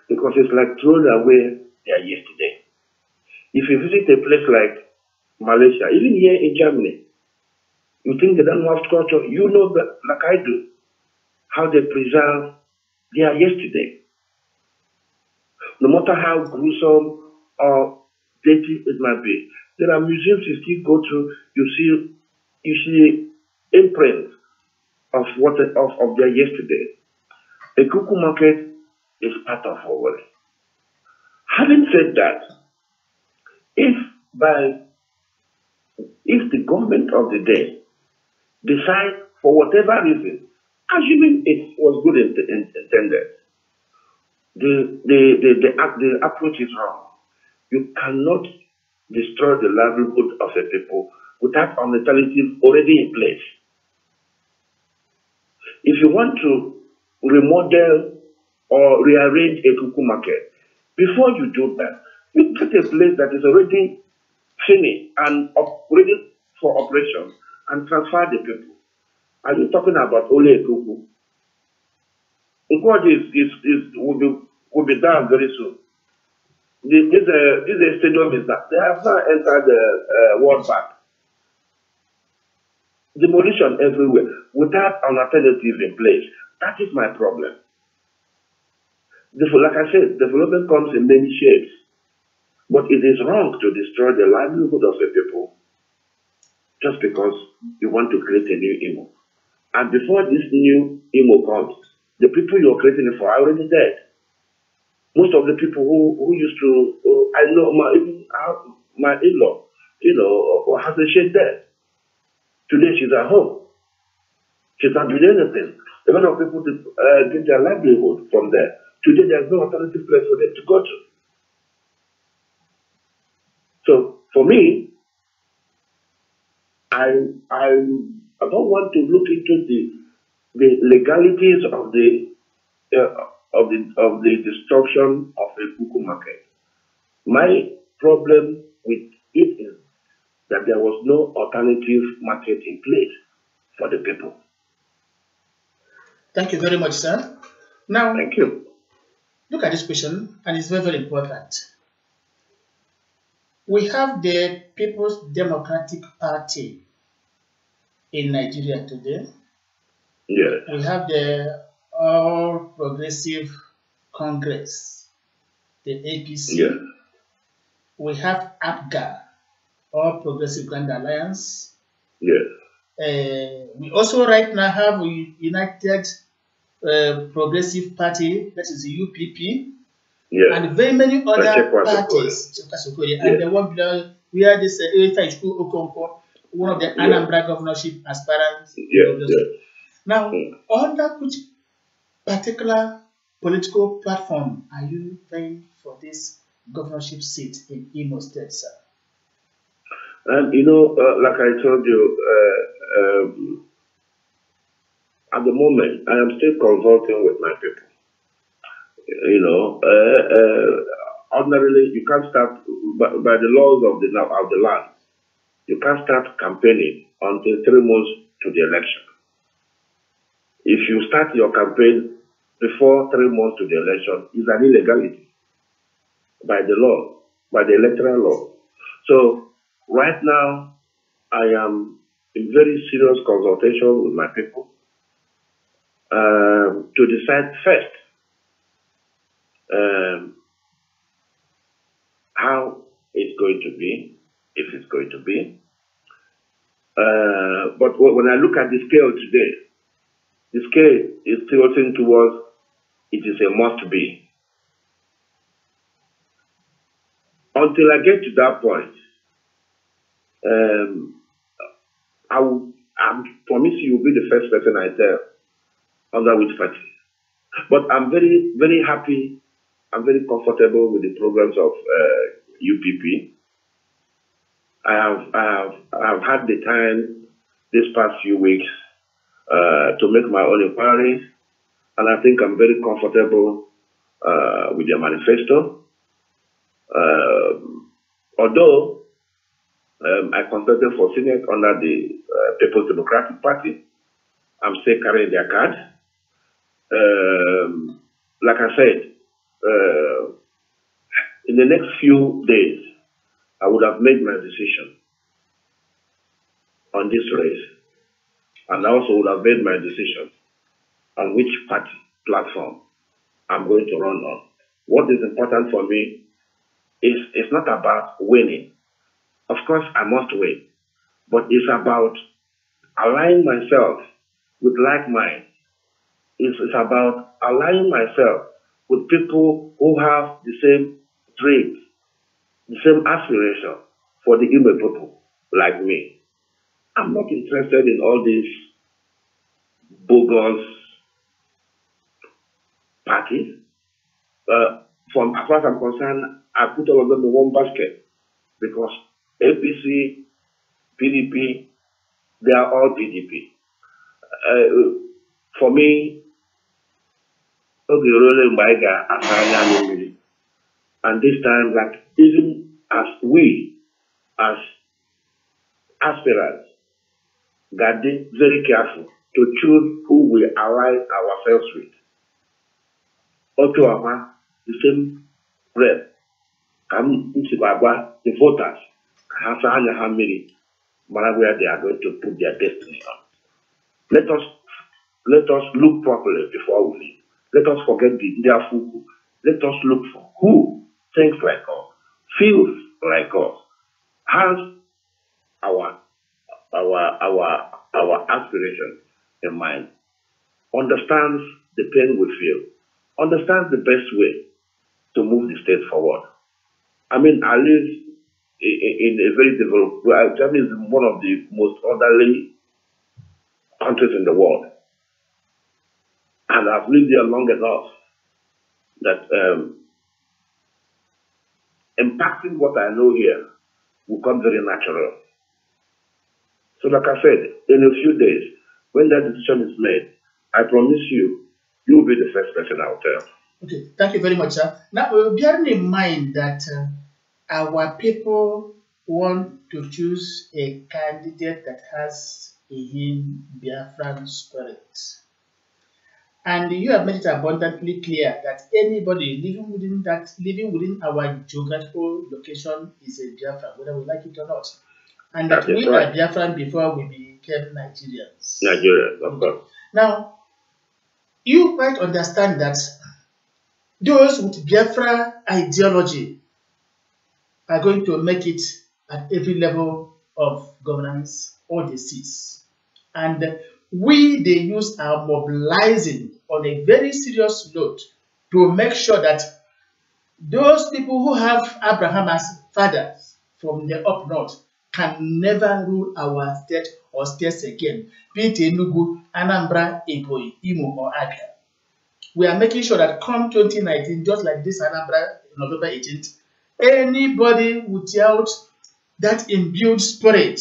Because it's like throwing away their yesterday. If you visit a place like Malaysia, even here in Germany, you think they don't have culture, you know that, like I do, how they preserve their yesterday. No matter how gruesome or dirty it might be, there are museums you still go to, you see imprints of their yesterday. A Kuku market is part of our world. Having said that, if the government of the day decide for whatever reason, assuming it was good intended, the approach is wrong. You cannot destroy the livelihood of a people without an alternative already in place. If you want to remodel or rearrange a Kuku market, before you do that, you get a place that is already finished and ready for operation and transfer the people. Are you talking about only a Kuku? God will be down very soon. This stadium is that they have now entered the World Bank. Demolition everywhere without an alternative in place. That is my problem. Like I said, development comes in many shapes. But it is wrong to destroy the livelihood of a people just because you want to create a new Imo. And before this new Imo comes, the people you're creating it for are already dead. Most of the people who used to, I know my in-law, has a shade there. Today she's at home. She's not doing anything. A lot of people get their livelihood from there. Today there's no alternative place for them to go to. So for me, I don't want to look into the legalities of the destruction of a cuckoo market. My problem with it is that there was no alternative market in place for the people. Thank you very much, sir. Now, thank you. Look at this question, and it's very, very important. We have the People's Democratic Party in Nigeria today. Yes. We have the All Progressive Congress, the APC. Yes. We have APGA, All Progressive Grand Alliance. Yes. We also right now have a United Progressive Party, that is the UPP. Yes. And very many other parties. Yes. And the one below where this one of the Anambra governorship aspirants. Yes. Now, under which particular political platform are you vying for this governorship seat in Imo State, sir? Like I told you, at the moment, I am still consulting with my people. Ordinarily, you can't start by the laws of the land. You can't start campaigning until 3 months to the election. If you start your campaign before 3 months to the election, it's an illegality by the law, by the electoral law. So right now, I am in very serious consultation with my people to decide first how it's going to be, if it's going to be. But when I look at the scale today, the scale is tilting towards it is a must be. Until I get to that point, I promise you will be the first person I tell under which party. But I'm very, very happy. I'm very comfortable with the programs of UPP. I have had the time this past few weeks to make my own inquiries, and I think I'm very comfortable with their manifesto. Although I contested for Senate under the People's Democratic Party, I'm still carrying their card. Like I said, in the next few days, I would have made my decision on this race, and I also would have made my decision on which party platform I'm going to run on. What is important for me is it's not about winning. Of course, I must win, but it's about aligning myself with like minds. It's about aligning myself with people who have the same dreams, the same aspiration for the Igbo people like me. I'm not interested in all these bogus parties. From as far as I'm concerned, I put all of them in one basket because APC, PDP, they are all PDP. For me, and this time, like even as we, as aspirants, got to be very careful to choose who we align ourselves with. Also, the same breath, the voters, where they are going to put their destiny on. Let us look properly before we leave. Let us forget the India Fuku. Let us look for who thinks like us, feels like us, has our aspiration in mind, understands the pain we feel, understands the best way to move the state forward. I mean, I live in a very developed, Germany is one of the most orderly countries in the world. And I've lived there long enough that impacting what I know here will come very natural. So like I said, in a few days, when that decision is made, I promise you, you'll be the first person I'll tell. Okay, thank you very much, sir. Now, bearing in mind that our people want to choose a candidate that has in Biafran spirit. And you have made it abundantly clear that anybody living within our geographical location is a Biafran, whether we like it or not. And that we are Biafran before we became Nigerians. Nigerians, of course. Now, you quite understand that those with Biafra ideology are going to make it at every level of governance or the seats. And we, the youth, are mobilizing on a very serious note to make sure that those people who have Abraham as fathers from the up north can never rule our state or states again, be it Enugu, Anambra, Ebonyi, Imo, or Abia. We are making sure that come 2019, just like this Anambra, November 18th, anybody without that imbued spirit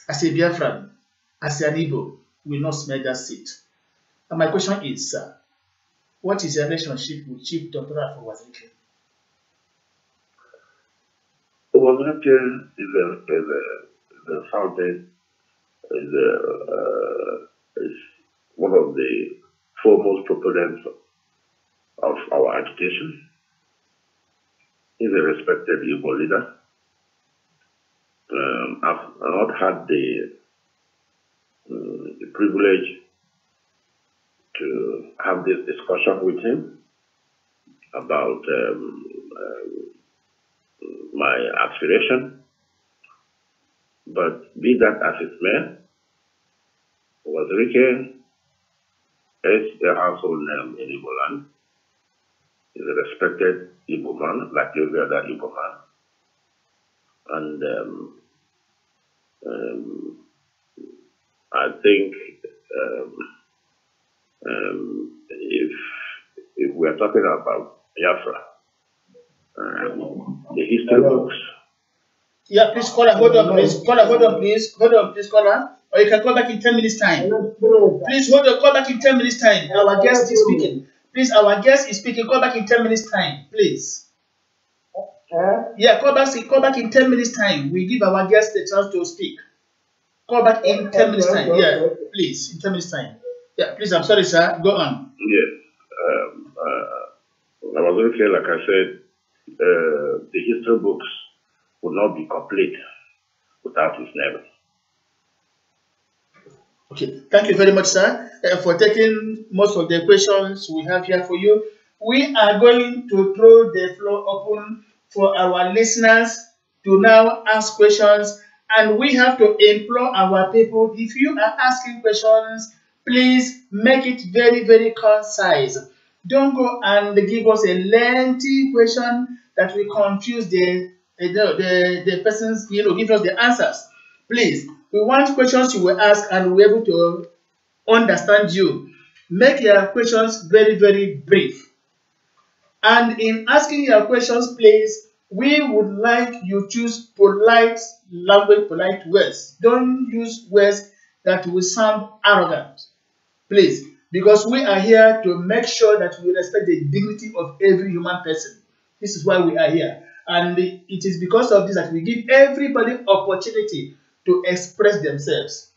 as a Biafran, as an Igbo, will not smell that seat. And my question is, sir, what is your relationship with Chief Dr. Wazirike? Wazirike is a fountain, is one of the foremost proponents of our agitation. He's a respected Igbo leader. I've not had the privilege to have this discussion with him about my aspiration, but be that as it may, Wazirike is a household name in Igbo land. He's a respected Igbo man, like every other Igbo man. And I think if we're talking about Biafra, the history books. Yeah, please call her. Hold on, please. Call her. Hold on, please. Hold on, please. Call her. Or you can call back in 10 minutes' time. Please hold on. Call back in 10 minutes' time. Our guest is speaking. Please, our guest is speaking. Call back in 10 minutes' time, please. Yeah, call back in 10 minutes' time. We give our guest the chance to speak. Call back in 10 minutes' time. Yeah, please, in 10 minutes' time. Yeah, please, I'm sorry, sir. Go on. Yes. I was okay, like I said, the history books would not be complete without his name. Okay, thank you very much, sir, for taking most of the questions we have here for you. We are going to throw the floor open for our listeners to now ask questions, and we have to implore our people, if you are asking questions, please make it very, very concise. Don't go and give us a lengthy question that will confuse the persons, give us the answers. Please, we want questions you will ask and we're able to understand you. Make your questions very, very brief. And in asking your questions, please, we would like you choose polite language, polite words. Don't use words that will sound arrogant, please, because we are here to make sure that we respect the dignity of every human person. This is why we are here. And it is because of this that we give everybody opportunity to express themselves.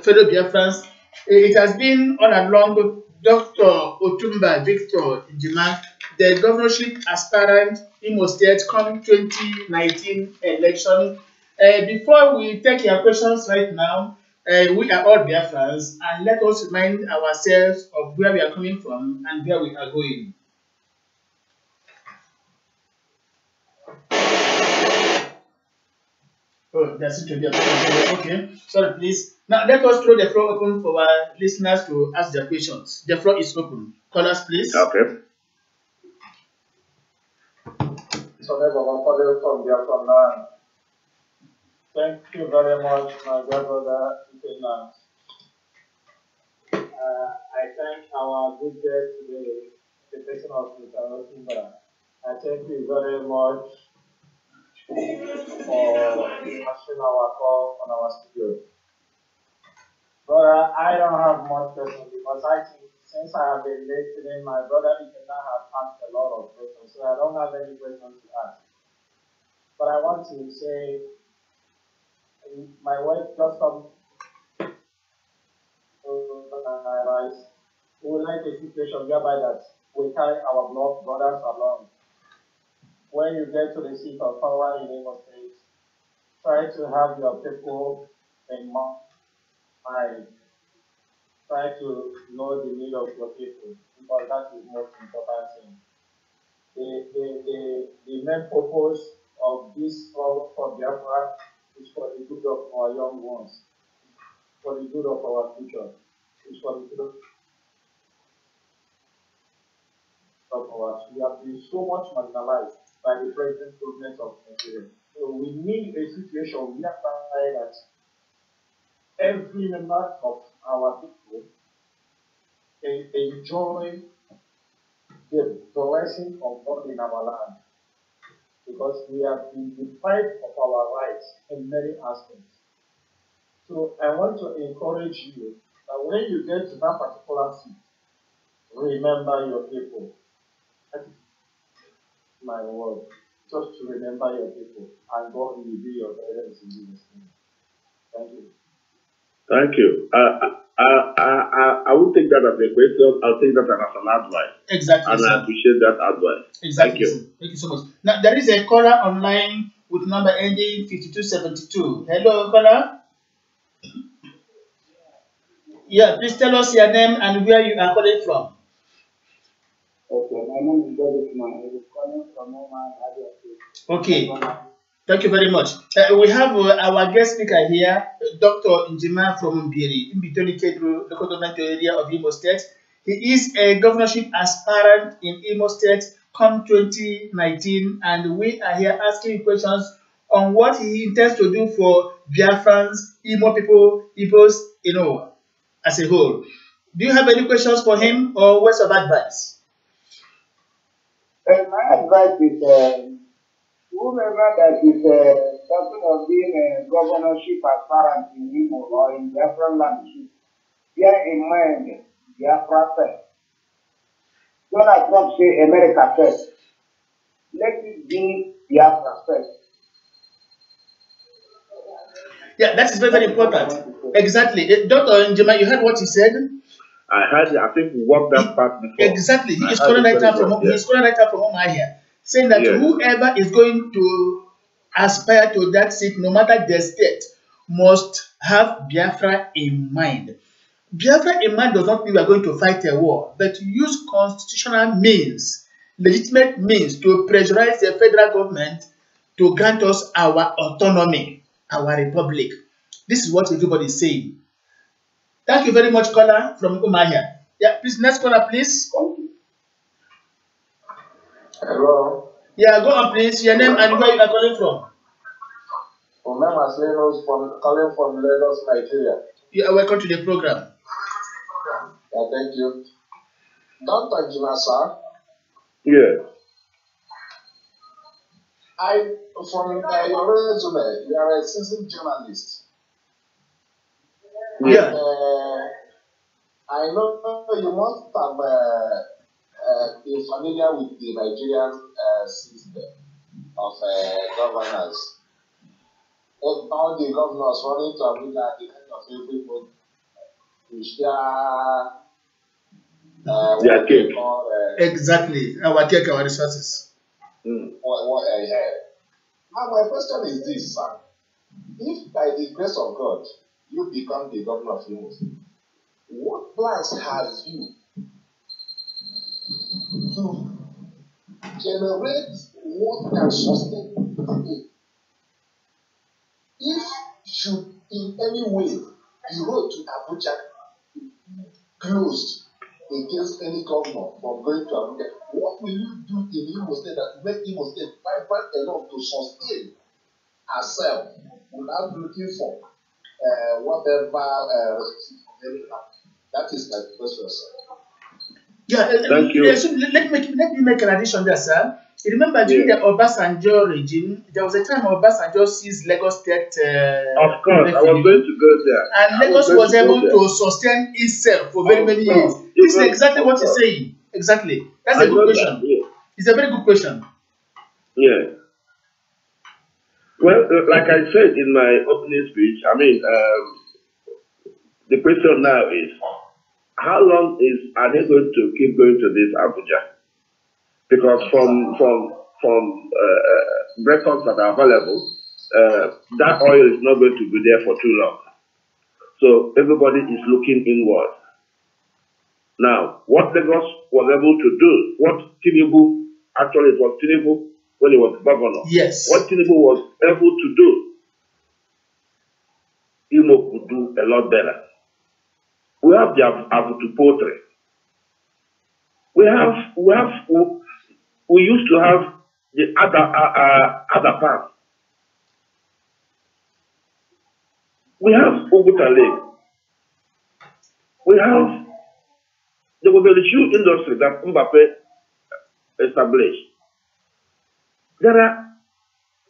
Fellow Biafrans, it has been all along Dr. Otumba Victor Njima, the governorship aspirant in Imo State come 2019 election. Before we take your questions right now, we are all Biafrans, and let us remind ourselves of where we are coming from and where we are going. Oh, that's it to be okay. Sorry, please. Now let us throw the floor open for our listeners to ask their questions. The floor is open. Callers, please. Okay. So never follow from Biafra land. Thank you very much, my dear brother. I thank our good guest today, the person of Mr. Otimba. I thank you very much for answering our call on our studio. But I don't have much questions because I think since I have been listening, my brother Ikenna has asked a lot of questions, so I don't have any questions to ask. But I want to say, my wife just come right. We would like a situation whereby that we carry our blood brothers along. When you get to the seat of power in Imo State, try to have your people in mind. Try to know the need of your people because that is the most important thing. The main purpose of this struggle for Biafra is for the good of our young ones, for the good of our future, is for the good of our. We have been so much marginalized by the present government of Nigeria. So we need a situation whereby that every member of our people can enjoy the blessing of God in our land because we have been deprived of our rights in many aspects. So I want to encourage you that when you get to that particular seat, remember your people. That is my word. Just to remember your people, and God will be your guidance in Jesus' name. Thank you. Thank you. I will take that as a question. I'll take that as an advice. Exactly. And I appreciate that advice. Exactly. Thank you. Thank you so much. Now there is a caller online with number ending 5272. Hello, caller. Yeah, please tell us your name and where you are calling from. Okay, my name is David Man. I was calling from Oman, Abia State. Okay, thank you very much. We have our guest speaker here, Dr. Njima from Mbiri, in Bitoli Kedru, local government area of Imo State. He is a governorship aspirant in Imo State come 2019, and we are here asking questions on what he intends to do for Biafrans, Imo people, Igbos, as a whole. Do you have any questions for him or words of advice? My advice is whoever that is talking of being a governorship aspirant in Imo or in Biafra land should bear in mind Biafra first. Donald Trump say America first. Let it be Biafra first. Yeah, that is very, very important. Exactly. Dr. Njema, you heard what he said? I heard, I think we walked that path before. Exactly. He is calling right now from here, saying that whoever is going to aspire to that seat, no matter the state, must have Biafra in mind. Biafra in mind does not mean we are going to fight a war, but use constitutional means, legitimate means to pressurize the federal government to grant us our autonomy, our republic. This is what everybody is saying. Thank you very much, caller from Umahia. Yeah, please, next caller, please. Hello. Yeah, go on, please. Your name and where you are calling from. Calling from Lagos, Nigeria. You are welcome to the program. Yeah, thank you. Dr. Njima, Yeah. from your resume, you are a seasoned journalist. Yeah. I know you must have been familiar with the Nigerian system of governance. All the governors running to Abuja at the end of every month to share their cake. Exactly. Our cake, our resources. What I heard. Now, my question is this, sir. If by the grace of God you become the governor of Imo State, what plans have you to generate what can sustain people if should in any way the road to Abuja be closed against any governor from going to Abuja, what will you do in Imo State that make Imo State vibrant enough to sustain ourselves without looking for whatever that is my question, sir. Yeah, thank you. So let me make an addition there, sir. You remember during the Obasanjo regime, there was a time Obasanjo seized Lagos State. Of course, I was going to go there. And Lagos was able to sustain itself for very many years. This is exactly what he's saying. Exactly. That's a good question. Yeah. It's a very good question. Yeah. Well, like I said in my opening speech, I mean, the question now is, how long are they going to keep going to this Abuja? Because from records that are available, that oil is not going to be there for too long. So everybody is looking inward. Now, what Lagos was able to do, what Tinubu, actually it was Tinubu when he was governor. Yes. What Tinubu was able to do, Imo could do a lot better. We have the Avutu poultry. We used to have the other part. We have Oguta Lake. There was a shoe industry that Mbappe established. There are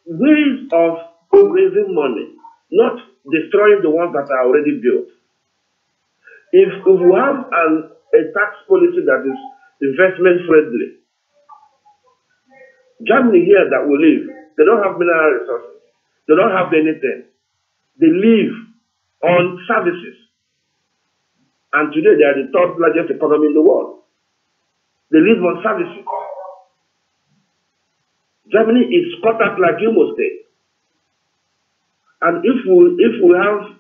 ways of raising money, not destroying the ones that are already built. If we have a tax policy that is investment friendly, Germany here that we live, they don't have mineral resources. They don't have anything. They live on services. And today they are the third largest economy in the world. They live on services. Germany is cut out like Imo State. And if we have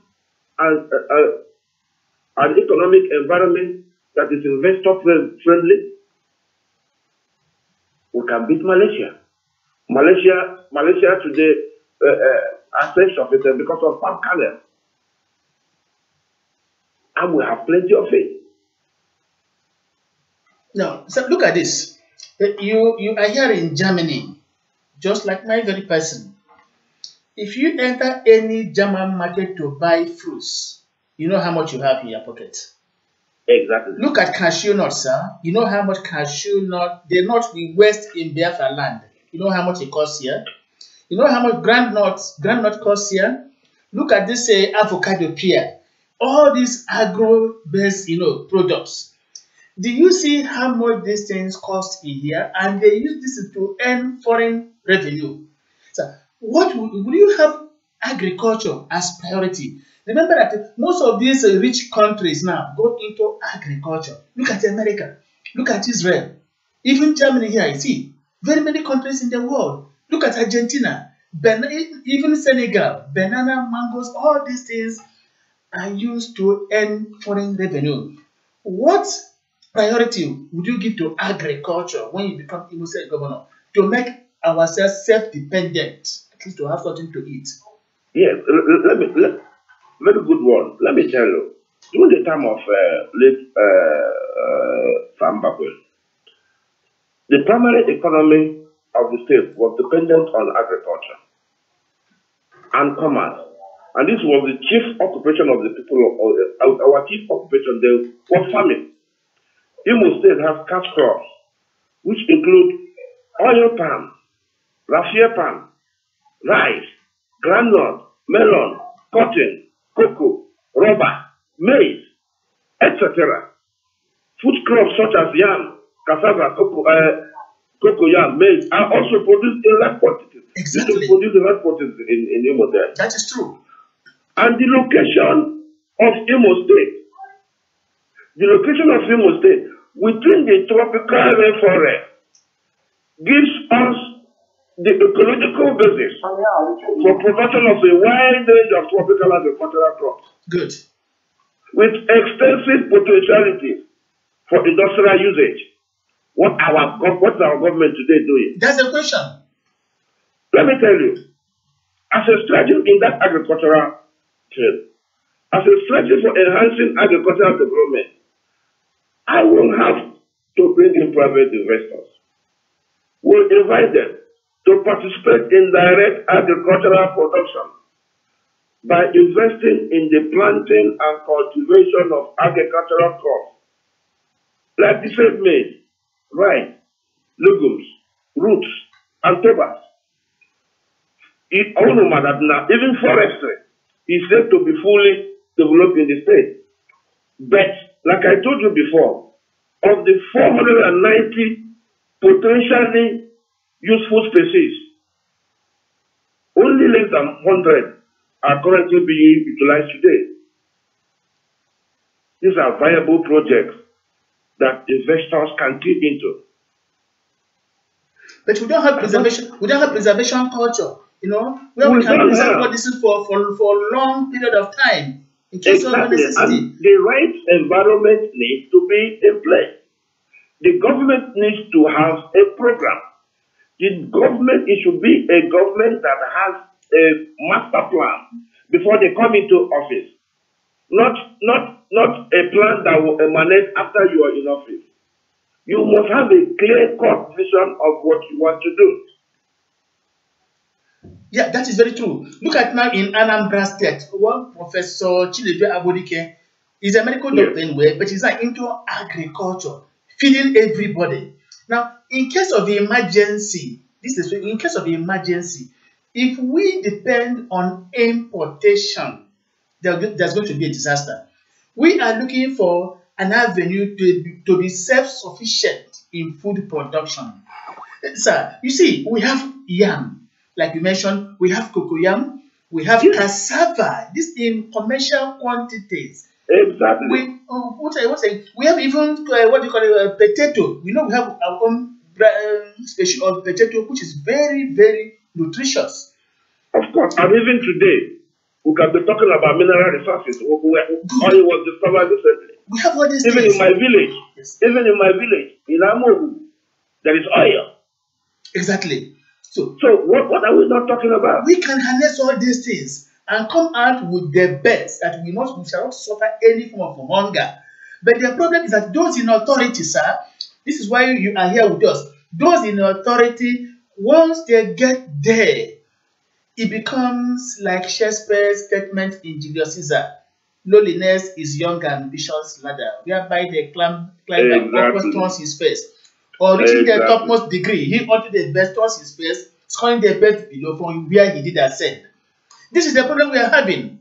an economic environment that is investor friendly, we can beat Malaysia. Malaysia today are self-sufficient because of palm kernel. And we have plenty of it. Now, so look at this. You are here in Germany, just like my very person. If you enter any German market to buy fruits, you know how much you have in your pocket. Exactly. Look at cashew nuts, sir. You know how much cashew nut, the nut we waste in Biafra land. You know how much it costs here. You know how much groundnut costs here. Look at this avocado pear. All these agro-based, products. Do you see how much these things cost in here? And they use this to earn foreign revenue. So, what will you have agriculture as priority? Remember that most of these rich countries now go into agriculture. Look at America. Look at Israel. Even Germany here, you see. Very many countries in the world. Look at Argentina. Even Senegal. Banana, mangoes, all these things are used to earn foreign revenue. What priority would you give to agriculture when you become Imo State governor to make ourselves self-dependent, at least to have something to eat? Yes, very good one. Let me tell you, during the time of late Sambakwe, the primary economy of the state was dependent on agriculture and commerce. And this was the chief occupation of the people, our chief occupation there was farming. Imo State has cash crops, which include oil palm, raffia palm, rice, groundnut, melon, cotton, cocoa, rubber, maize, etc. Food crops such as yam, cassava, cocoa, yam, maize are also produced in large quantities. Exactly. This is produced in large quantities in Imo State. That is true. And the location of Imo State, within the tropical rainforest gives us the ecological basis for production of a wide range of tropical agricultural crops. Good. With extensive potentiality for industrial usage. What's our government today doing? That's the question. Let me tell you, as a strategy in that agricultural field, as a strategy for enhancing agricultural development, I will have to bring in private investors. We'll invite them to participate in direct agricultural production by investing in the planting and cultivation of agricultural crops, like the said maize, rice, legumes, roots, and tubers. It all no matter now, even forestry is said to be fully developed in the state. But, like I told you before, of the 490 potentially useful species, only less than 100 are currently being utilized today. These are viable projects that investors can tip into. But we don't have preservation. We don't have preservation culture. You know, where we can preserve what this is for a long period of time in case of necessity. And the right environment needs to be in place. The government needs to have a program. The government, it should be a government that has a master plan before they come into office. Not a plan that will emanate after you are in office. You must have a clear-cut vision of what you want to do. Yeah, that is very true. Look at now in Anambra State, one Professor Chilebe Abodike is a medical doctor anyway, but he's not into agriculture, feeding everybody. Now, in case of emergency, in case of emergency, if we depend on importation, there's going to be a disaster. We are looking for an avenue to be self-sufficient in food production. Sir, you see, we have yam. Like you mentioned, we have cocoyam, we have cassava, this in commercial quantities. Exactly. We have even what you call it, potato. We know we have our own species of potato, which is very, very nutritious. Of course, and even today, we can be talking about mineral resources. Oil was discovered recently. We have all these even things. In my village, even in my village, in Amogu, there is oil. Exactly. So what are we not talking about? We can harness all these things and come out with the best that we shall not suffer any form of hunger. But the problem is that those in authority, sir, this is why you are here with us. Those in authority, once they get there, it becomes like Shakespeare's statement in Julius Caesar. Lowliness is young ambition's ladder, whereby they climb the upward turns his face. Or reaching the topmost degree, he unto the best turns his face, scoring the best below from where he did ascend. This is the problem we are having.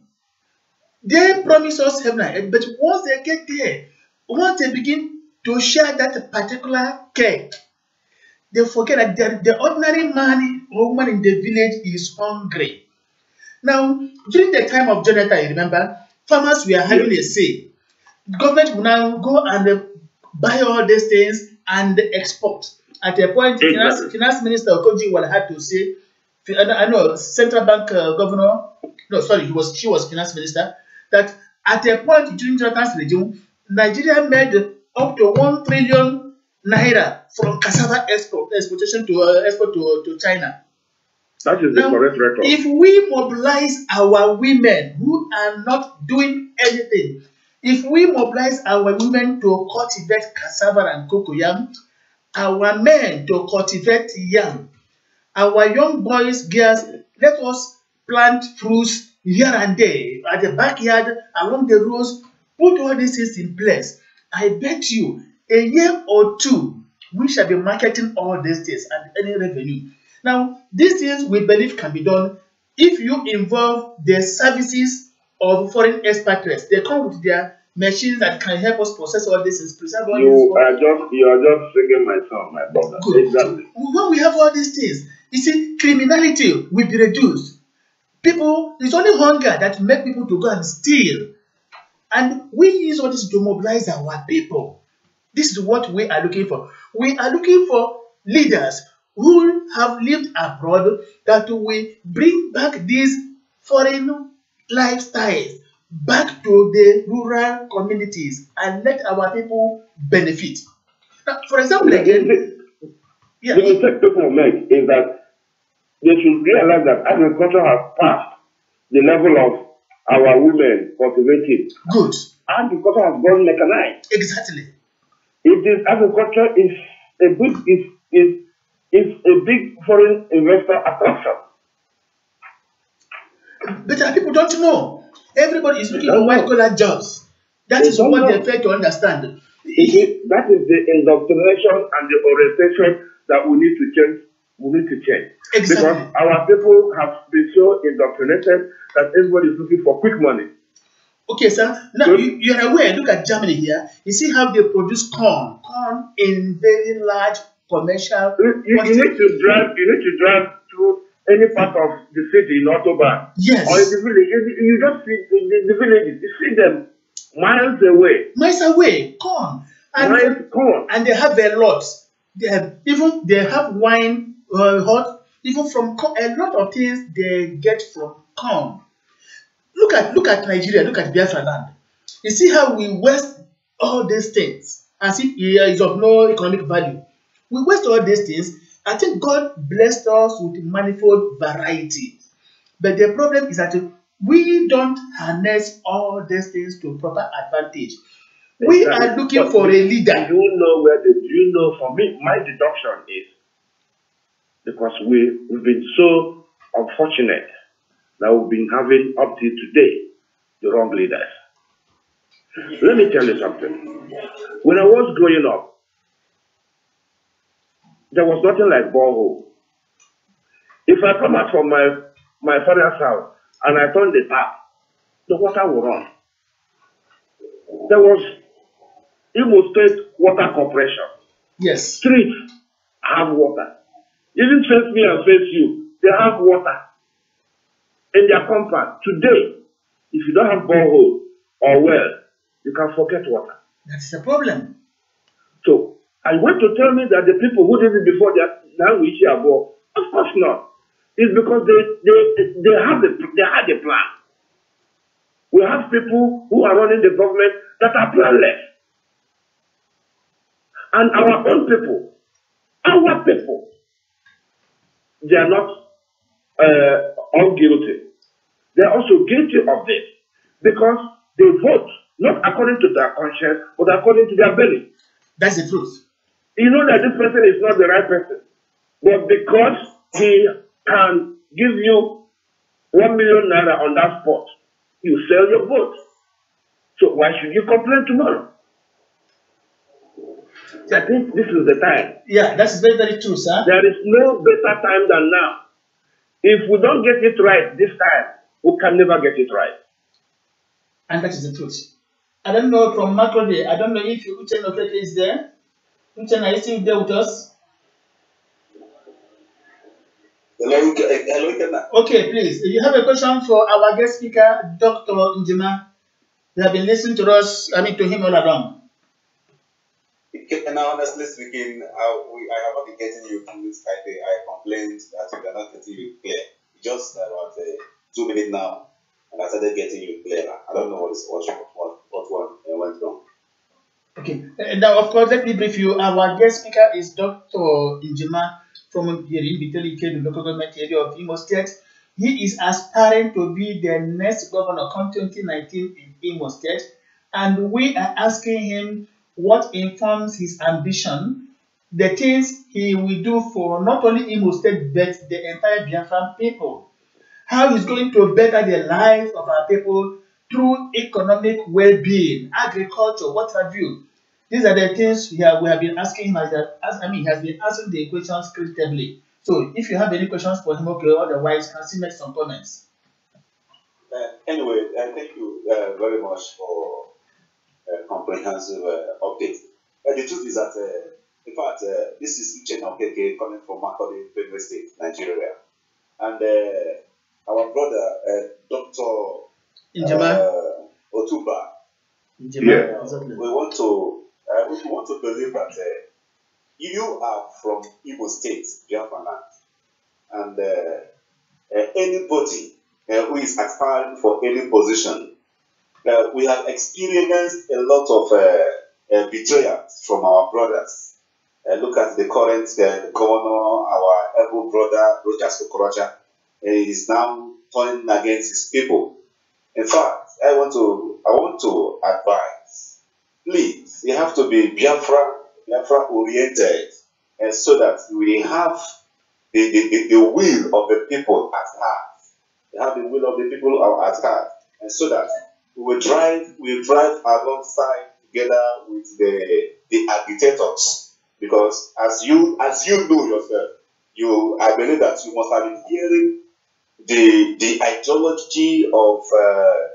They promise us heaven and earth, but once they get there, once they begin to share that particular cake, they forget that the ordinary man or woman in the village is hungry. Now, during the time of Jonathan, you remember, farmers were having a say. The government will now go and buy all these things and export. At a point, Finance Minister Okoji will have to say, I know Central Bank Governor, no, sorry, she was Finance Minister, that at a point during Jonathan's regime, Nigeria made up to 1 trillion naira from cassava exportation to export to China. That is the correct record. If we mobilize our women who are not doing anything, if we mobilize our women to cultivate cassava and cocoyam, our men to cultivate yam, our young boys, girls, let us plant fruits here and there, at the backyard, along the roads, put all these things in place. I bet you, a year or two, we shall be marketing all these things and any revenue. Now, these things we believe can be done if you involve the services of foreign expatriates. They come with their machines that can help us process all this and preserve all you are just singing my song, my brother. Good. Exactly. When we have all these things, you see, criminality will be reduced. People, it's only hunger that make people to go and steal. And we use all this to mobilize our people. This is what we are looking for. We are looking for leaders who have lived abroad that will bring back these foreign lifestyles back to the rural communities and let our people benefit. Now, for example, again, the mistake people make is that they should realize that agriculture has passed the level of our women cultivating. Good. Agriculture has gone mechanized. Exactly. It is agriculture is a big foreign investor attraction. But people don't know. Everybody is looking for white collar jobs. That is what they fail to understand. That is the indoctrination and the orientation that we need to change. We need to change. Exactly. Because our people have been so indoctrinated that everybody is looking for quick money. Okay, sir. Now you are aware. Look at Germany here. You see how they produce corn in very large commercial. You need to drive. You need to drive to any part of the city in Autobahn. Yes. Or in the village. You just see the villages. You see them miles away. Miles away, corn. And they have a lot. They have wine, hot, even from corn. A lot of things they get from corn. Look at Nigeria. Look at Biafra land. You see how we waste all these things as if it is of no economic value. We waste all these things. I think God blessed us with manifold variety. But the problem is that we don't harness all these things to proper advantage. We are looking for a leader. Do you know for me, my deduction is because we've been so unfortunate that we've been having up till today the wrong leaders. Let me tell you something. When I was growing up, there was nothing like borehole. If I come out from my father's house and I turn the tap, the water will run. There was Imo State Water Corporation. Yes. Streets have water. Even face me and face you, they have water in their compound. Today, if you don't have borehole or well, you can forget water. That's the problem. So, I want to tell me that the people who did it before now we hear about, of course not. It's because they had a plan. We have people who are running the government that are planless. And our own people, they are not all guilty. They are also guilty of this because they vote not according to their conscience, but according to their belly. That's the truth. You know that this person is not the right person, but because he can give you 1 million naira on that spot, you sell your vote. So why should you complain tomorrow? I think this is the time. Yeah, that's very, very true, sir. There is no better time than now. If we don't get it right this time, we can never get it right. And that is the truth. I don't know from Macro Day, I don't know if Uchen Okeke is there. Uchen, are you still there with us? Hello. Okay, please. If you have a question for our guest speaker, Dr. Njima, we have been listening to to him all along. Now, honestly speaking, I have not been getting you through this type. I complained that we are not getting you clear. Just about 2 minutes now, and I started getting you clearer. I don't know what went wrong. Okay. Now, of course, let me brief you. Our guest speaker is Dr. Njima from the local government area of Imo State. He is aspiring to be the next governor come 2019 in Imo State, and we are asking him what informs his ambition, the things he will do for not only Imo State but the entire Biafran people. How he's going to better the lives of our people through economic well-being, agriculture, what have you. These are the things we have been asking him. He has been answering the questions critically. So if you have any questions for him, okay, otherwise, can still make some comments. Anyway, thank you very much for comprehensive update. The truth is that, in fact, this is Uchen Okeke coming from Makodi, Benue State, Nigeria. And our brother, Dr. Otuba, Exactly. we want to believe that you are from Igbo State, Biafra land, and anybody who is aspiring for any position, we have experienced a lot of betrayal from our brothers look at the current governor, our able brother, Rochas Okorocha. He is now turning against his people. In fact, I want to advise, please, you have to be Biafra oriented, and so that we have the will of the people at heart. We have the will of the people at heart, and so that we drive alongside together with the agitators. Because as you know yourself, I believe that you must have been hearing the ideology of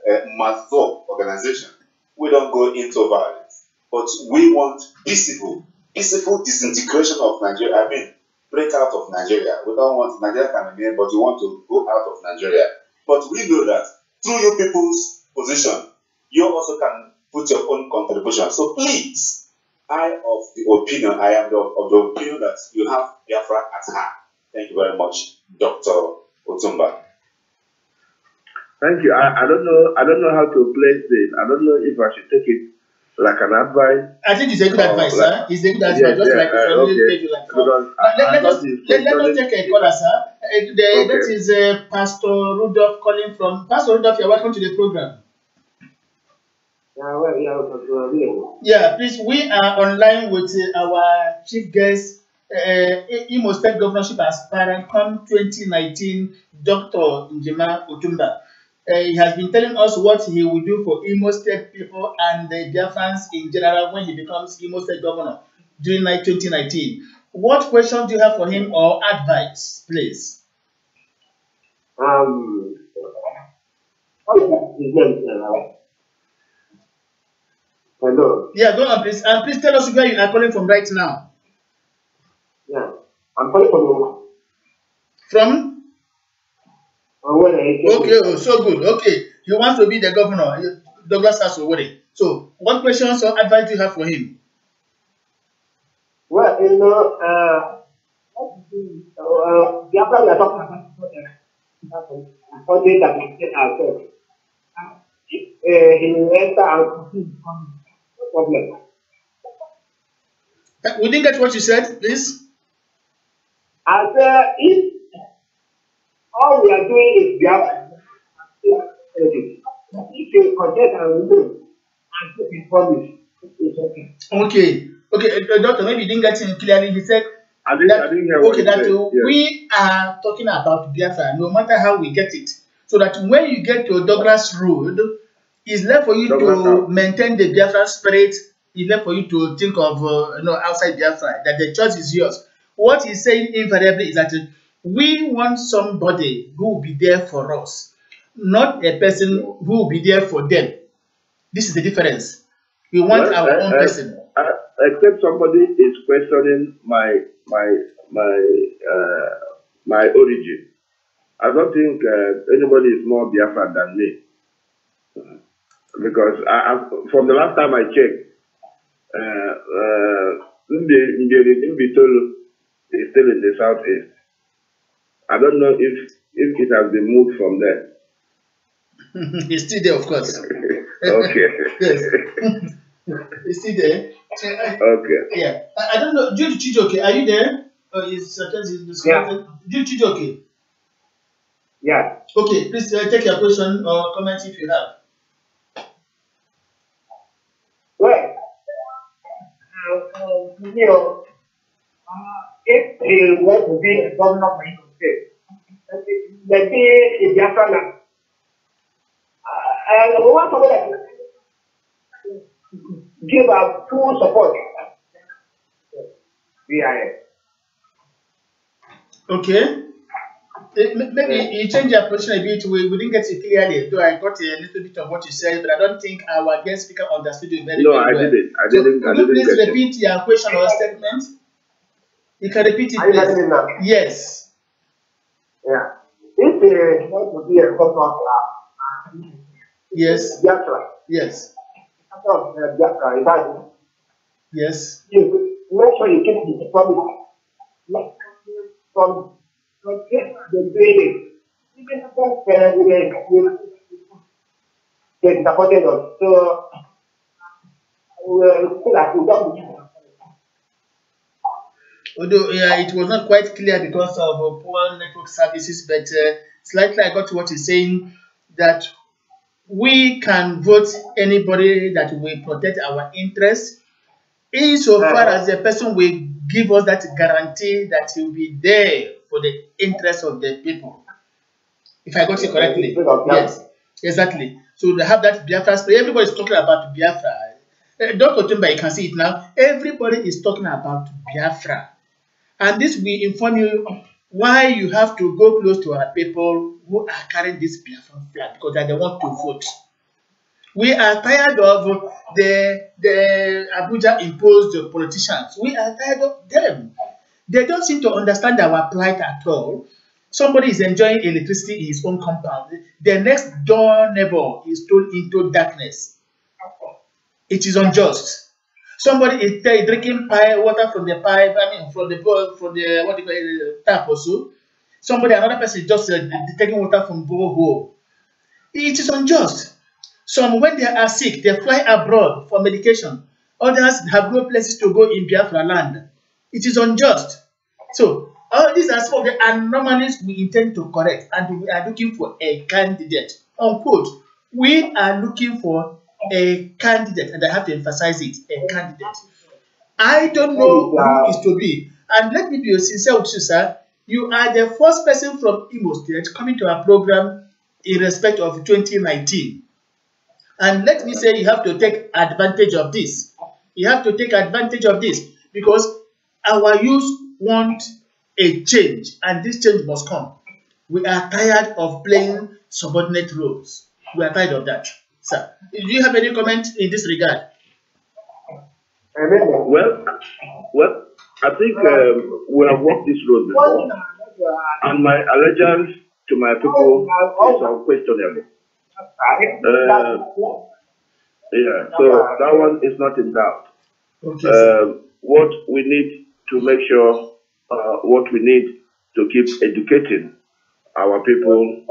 bim-massob organization. We don't go into violence, but we want peaceful disintegration of Nigeria. I mean, break out of Nigeria. We don't want Nigeria can remain, but we want to go out of Nigeria. But we know that through your people's position, you also can put your own contribution. So please, I am of the opinion that you have Biafra at heart. Thank you very much, Dr. Otumba. Thank you. I don't know how to place this. I don't know if I should take it like an advice. I think it's a good advice, sir. It's a good advice. Yes, just yeah, like okay. let us take a caller, sir. That is Pastor Rudolph calling from. Pastor Rudolph, you're welcome to the program. Yeah, please. We are online with our chief guest, Imo State Governorship aspirant come 2019, Dr. Njema Otumba. He has been telling us what he will do for Imo State people and the Biafrans in general when he becomes Imo State Governor during 2019. What questions do you have for him or advice, please? Hello. Yeah, go on, please. And please tell us where you are calling from right now. Yeah, I'm calling from. Okay, oh, so good. Okay, he wants to be the governor, Douglas Asowore. So, what questions or advice do you have for him? Well, you know, Biafra, we are talking about something that we get ourselves. In enter and no problem. We didn't get what you said, please. As if all we are doing is Biafra, if you contest and win and keep his promise, it's okay. Okay, doctor, maybe you didn't get him clearly. He said I didn't hear what you said. Yes. We are talking about Biafra, no matter how we get it. So that when you get to Douglas Road, it's left for you to maintain the Biafra spirit. It's left for you to think of outside Biafra, that the choice is yours. What he's saying invariably is that we want somebody who will be there for us, not a person who will be there for them. This is the difference. We want our own person. Except somebody is questioning my origin. I don't think anybody is more Biafran than me. Because from the last time I checked, Mbitolu is still in the southeast. I don't know if it has been moved from there. It's still there, of course. Okay. Yes. It's still there. Okay. Yeah. I don't know. Jude Chijoke, are you there? Yeah. Jude Chijoke. Yeah. Okay, please take your question or comment if you have. Well, if he were to be a governor of Imo State, let's say in Biafra land, we want somebody that give us full support. BIS. Okay. Maybe you change your position a bit. We didn't get it clearly, though I got a little bit of what you said, but I don't think our guest speaker understood you very well. No, I didn't. I didn't. Could you please repeat your question or statement? You can repeat it, please. Are you now? Yes. Yeah. If he wants to be a governor, yes. Biafra. Yes. Biafra, is that? Yes. You make sure you keep the promise. From the building, even get supported us. So we feel like we don't. Although it was not quite clear because of poor network services, but slightly I got what he's saying, that we can vote anybody that will protect our interests, insofar as the person will give us that guarantee that he will be there for the interest of the people. If I got it correctly. Yes, exactly. So they have that Biafra spirit. Everybody is talking about Biafra. Dr. Tumba, you can see it now. Everybody is talking about Biafra. And this will inform you why you have to go close to our people who are carrying this Biafra flag, because they want to vote. We are tired of the Abuja imposed politicians. We are tired of them. They don't seem to understand our plight at all. Somebody is enjoying electricity in his own compound. The next door neighbor is thrown into darkness. It is unjust. Somebody is drinking water from the pipe, from the what do you call it, tap also. Another person is just taking water from borehole. It is unjust. Some, when they are sick, they fly abroad for medication. Others have no places to go in Biafra land. It is unjust. So, all these are some of the anomalies we intend to correct, and we are looking for a candidate. Unquote. We are looking for a candidate, and I have to emphasize it, a candidate. I don't know who is to be. And let me be sincere with you, sir. You are the first person from Imo State coming to our program in respect of 2019. And let me say, you have to take advantage of this. You have to take advantage of this, because our youth want a change, and this change must come. We are tired of playing subordinate roles. We are tired of that. Sir, do you have any comment in this regard? Well, I think we have walked this road before, and my allegiance to my people is unquestionable. Yeah, so that one is not in doubt. Okay, what we need to make sure, what we need to keep educating our people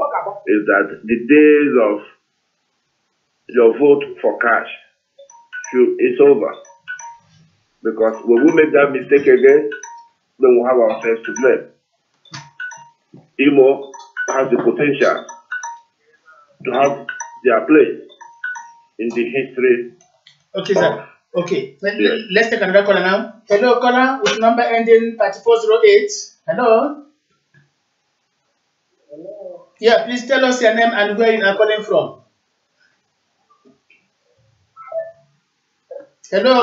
is that the days of your vote for cash is over. Because when we make that mistake again, then we'll have ourselves to blame. Imo has the potential to have their place in the history. Okay, sir. Okay, let's take another caller now. Hello, caller with number ending 3408. Hello. Hello. Yeah, please tell us your name and where you are calling from. Hello.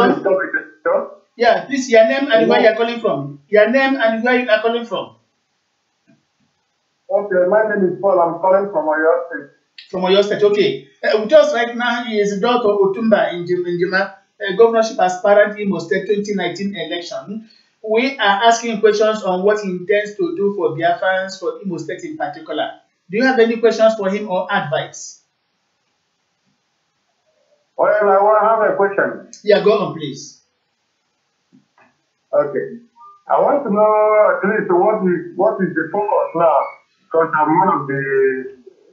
Yeah, please, your name and where you are calling from. Your name and where you are calling from. Okay, my name is Paul. I'm calling from Oyo State. From Oyo State, okay. With us right now is Dr. Otumba in Jima, governorship aspirant in Imo State 2019 election. We are asking questions on what he intends to do for Biafrans, for Imo State in particular. Do you have any questions for him or advice? Well, I want to have a question. Yeah, go on, please. Okay. I want to know at least what is the focus now, because I'm one of the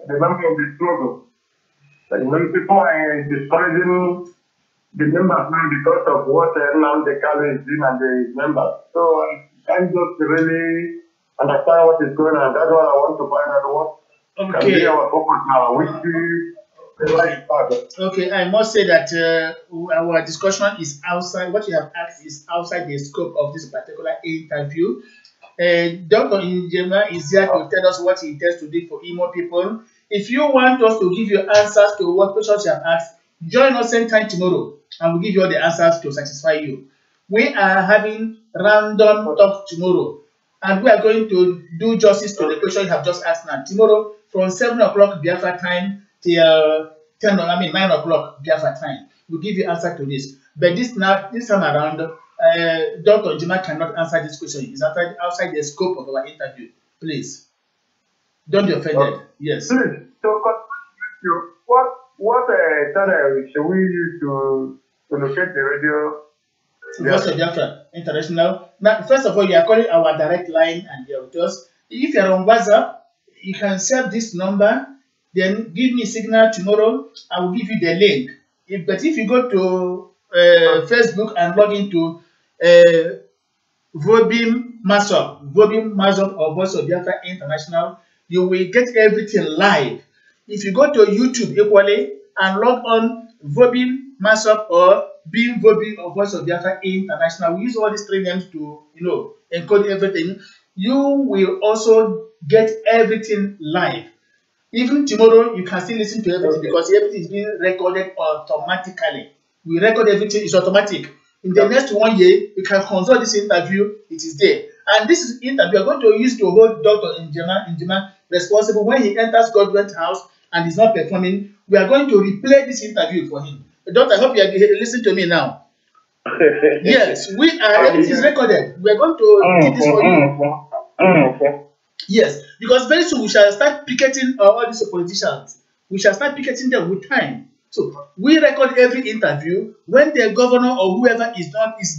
members of the struggle. When people are discouraging the members now because of what Nnamdi Kanu is doing and the members. So I can't just really understand what is going on. That's what I want to find out, what can be our focus now. Okay, I must say that our discussion is outside, what you have asked is outside the scope of this particular interview. Dr. Njema is here to tell us what he intends to do for Imo people. If you want us to give you answers to what questions you have asked, join us same time tomorrow and we'll give you all the answers to satisfy you. We are having random talk tomorrow, and we are going to do justice to the question you have just asked now. Tomorrow from 7 o'clock Biafra time till 9 o'clock Biafra time. We'll give you answer to this. But this time around, Dr. Njema cannot answer this question. It's outside the scope of our interview. Please. Don't be offended. Yes. Please, so what channel should we use to locate the radio? Voice of Biafra International. Now, first of all, you are calling our direct line and you're with us. If you're on WhatsApp, you can save this number, then give me a signal tomorrow. I will give you the link. But if you go to Facebook and log into bim-massob or Voice of Biafra International. You will get everything live. If you go to YouTube equally and log on vobi-massob or bim-vobi or Voice of Biafra International, we use all these three names to encode everything. You will also get everything live. Even tomorrow, you can still listen to everything because everything is being recorded automatically. We record everything, it's automatic. In the next 1 year, you can consult this interview, it is there. And this interview, we are going to use to hold Dr. Njema responsible when he enters government house and is not performing. We are going to replay this interview for him. Doctor, I hope you are listening to me now. Yes, everything is recorded. We are going to do this for you. Yes, because very soon we shall start picketing all these politicians. We shall start picketing them with time. So we record every interview. When the governor or whoever is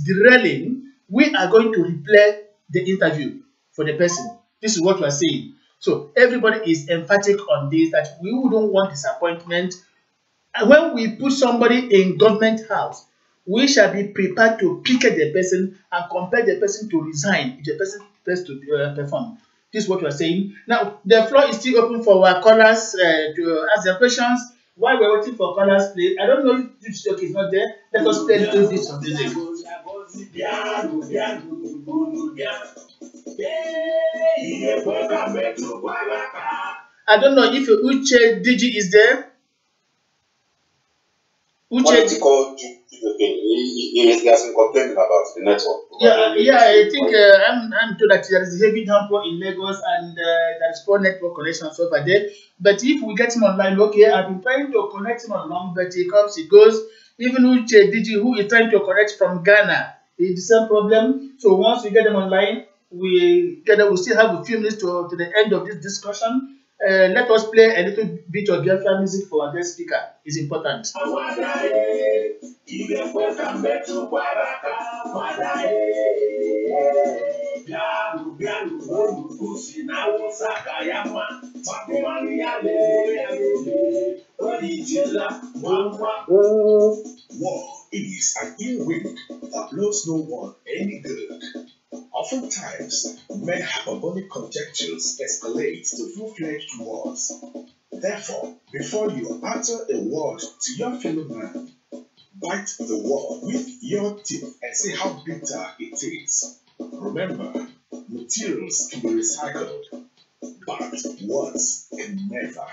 derailing, we are going to replay the interview for the person. This is what we are saying. So everybody is emphatic on this, that we wouldn't want disappointment. And when we put somebody in government house, we shall be prepared to picket the person and compel the person to resign if the person fails to perform. This is what we are saying. Now, the floor is still open for our callers to ask their questions. While we're waiting for callers, please, I don't know if this stock is not there. Let us play a little bit of music. I don't know if Uche Digi is there. Uche, he has been complaining about the network. Yeah, I think I'm told that there is a heavy downpour in Lagos and there is poor network connections over there. But if we get him online, okay, I've been trying to connect him online, but he comes, he goes. Even Uche Digi, who is trying to connect from Ghana, it's the same problem. So once we get them online, we still have a few minutes to the end of this discussion. Let us play a little bit of Biafra music for our guest speaker. It's important. War is an ill wind that blows no one any good. Oftentimes, men hyperbolic conjectures escalate to full-fledged wars. Therefore, before you utter a word to your fellow man, bite the word with your teeth and see how bitter it is. Remember, materials can be recycled, but words can never.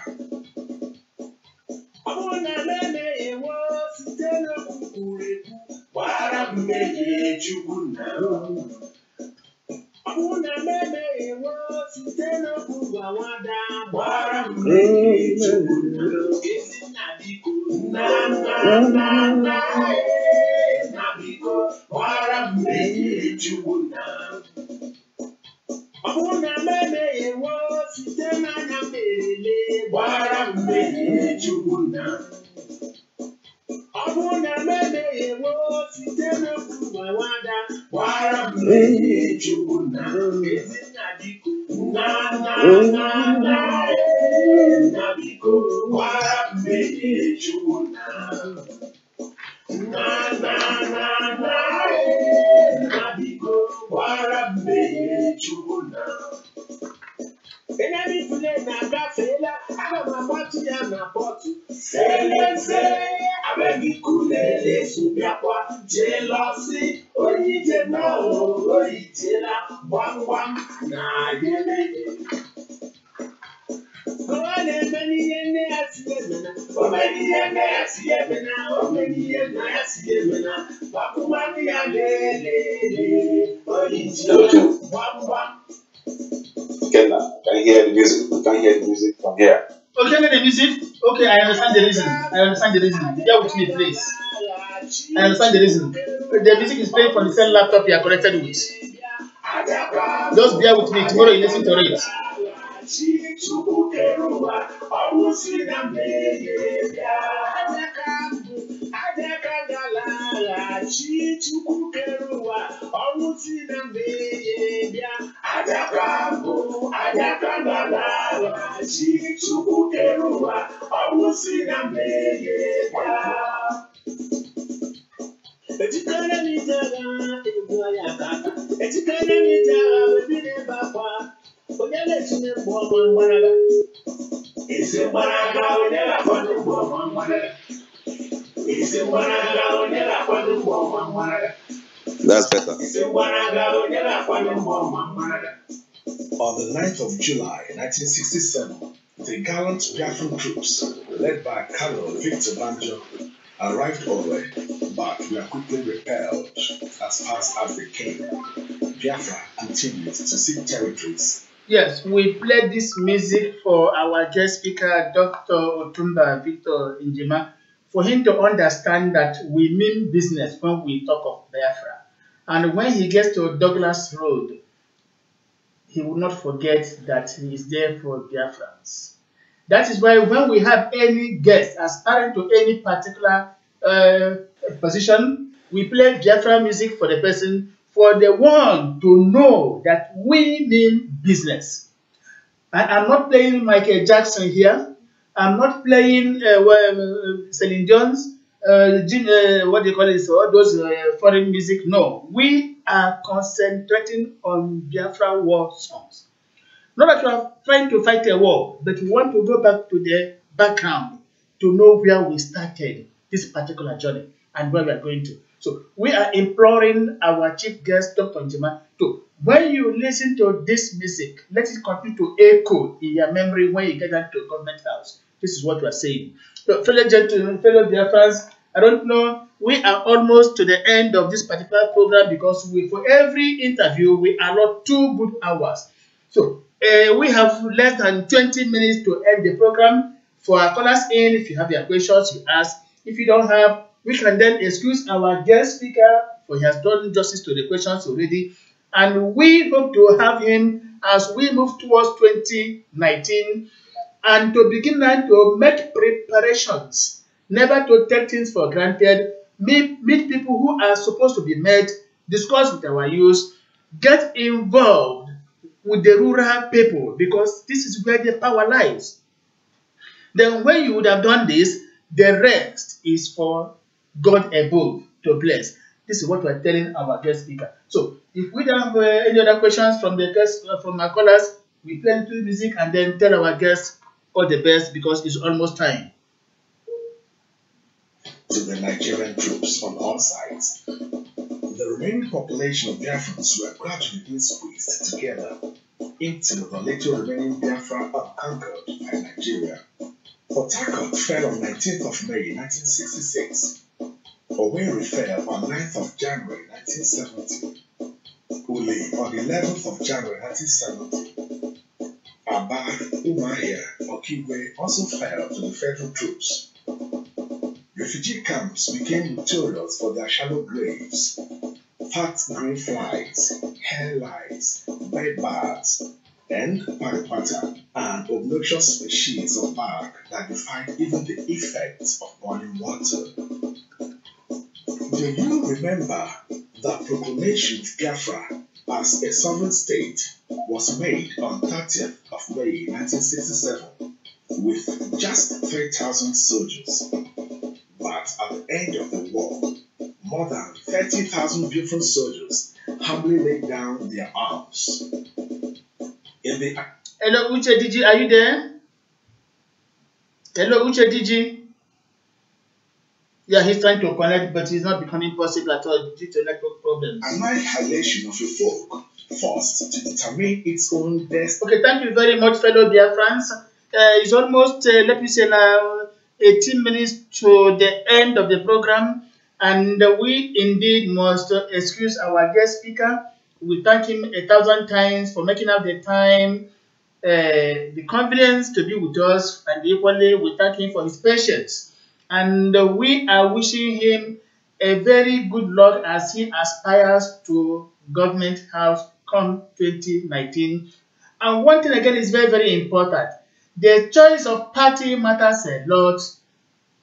Can you hear the music? We can't hear the music from here. Okay, the music. Okay, I understand the reason. Bear with me, please. I understand the reason. The music is playing from the same laptop you are connected with. Just bear with me. Tomorrow you listen to it. That's better. On the 9th of July 1967, the gallant Biafran troops, led by Colonel Victor Banjo, arrived Owe, but were quickly repelled as fast as they came. Biafra continued to seek territories. Yes, we played this music for our guest speaker, Dr. Otumba Victor Njema, for him to understand that we mean business when we talk of Biafra. And when he gets to Douglas Road, he will not forget that he is there for Biafrans. That is why when we have any guest aspiring to any particular position, we play Biafra music for the person, for the one to know that we mean business. I'm not playing Michael Jackson here. I'm not playing Celine Dion's, what do you call it, all those foreign music. No, we are concentrating on Biafra war songs. Not that we are trying to fight a war, but we want to go back to the background to know where we started this particular journey and where we are going to. So we are imploring our chief guest, Dr. Njema, to, when you listen to this music, let it continue to echo in your memory when you get down to government house. This is what we are saying. So, fellow gentlemen, fellow dear friends, I don't know, we are almost to the end of this particular program because for every interview, we allot 2 good hours. So we have less than 20 minutes to end the program. For our callers in, if you have your questions, you ask. If you don't have, we can then excuse our guest speaker, for he has done justice to the questions already. And we hope to have him as we move towards 2019 and to begin now to make preparations, never to take things for granted, meet people who are supposed to be met, discuss with our youth, get involved with the rural people, because this is where the power lies. Then when you would have done this, the rest is for God above to bless. This is what we're telling our guest speaker. So if we don't have any other questions from the guests, from our callers, we play little music and then tell our guests all the best because it's almost time. To the Nigerian troops on all sides, the remaining population of Biafrans were gradually being squeezed together into the little remaining Biafra unconquered by Nigeria. Port Harcourt fell on 19th of May 1966. Owerri fell on 9th of January 1970. Uli on 11th of January 1970. Aba, Umuahia, Okigwe also fell to the federal troops. Refugee camps became notorious for their shallow graves, fat green flies, hair lice, bed bugs, and parapata, and obnoxious species of bug that defied even the effects of boiling water. Do you remember the proclamation of Biafra as a sovereign state was made on 30th of May 1967 with just 3,000 soldiers? But at the end of the war, more than 30,000 Biafran soldiers humbly laid down their arms. Hello, Uche Digi, are you there? Hello, Uche Digi. Yeah, he's trying to connect, but it's not becoming possible at all due to network problems. Annihilation of a folk forced to determine its own destiny. Okay, thank you very much, fellow dear friends. It's almost, let me say now, 18 minutes to the end of the program, and we indeed must excuse our guest speaker. We thank him 1,000 times for making up the time, the confidence to be with us, and equally we thank him for his patience. And we are wishing him a very good luck as he aspires to government house come 2019. And one thing again is very, very important. The choice of party matters a lot.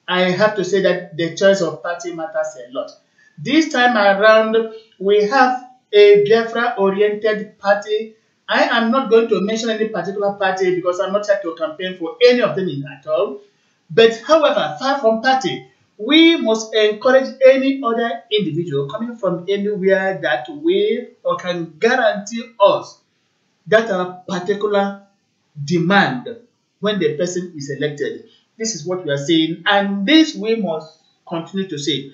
I have to say that the choice of party matters a lot. This time around, we have a Biafra-oriented party. I am not going to mention any particular party because I'm not here to campaign for any of them at all. But however, far from party, We must encourage any other individual coming from anywhere that will or can guarantee us that a particular demand when the person is elected. This is what we are saying, and this we must continue to say.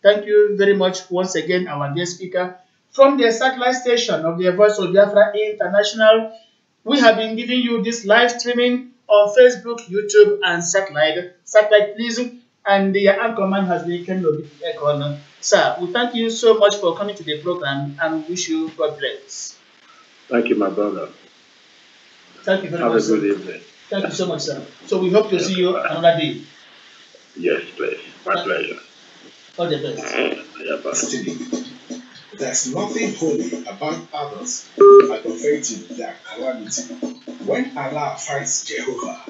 Thank you very much once again, our guest speaker. From the satellite station of the Voice of Biafra International, we have been giving you this live streaming on Facebook, YouTube, and satellite. Satellite, please. And the anchorman has been Ken Ekon. Sir, we thank you so much for coming to the program and wish you God bless. Thank you, my brother. Thank you very much. Have a good evening. Thank you so much, sir. So we hope to see you another day. Yes, please. My pleasure. All the best. Yeah, bye. Destiny. There's nothing holy about others aggravating their calamity. When Allah fights Jehovah,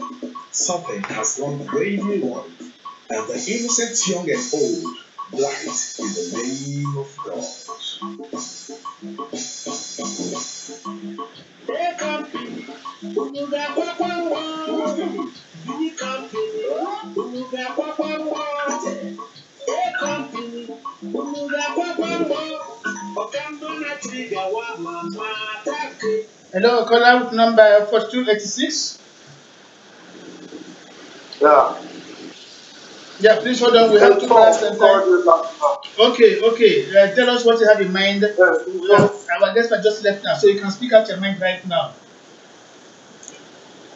something has gone gravely wrong, and the innocent young and old dies in the name of God. Hello, caller number 4286. Yeah. Yeah, please hold on. We have two callers at time. Okay. Tell us what you have in mind. Yes. Our guests are just left now, so you can speak out your mind right now.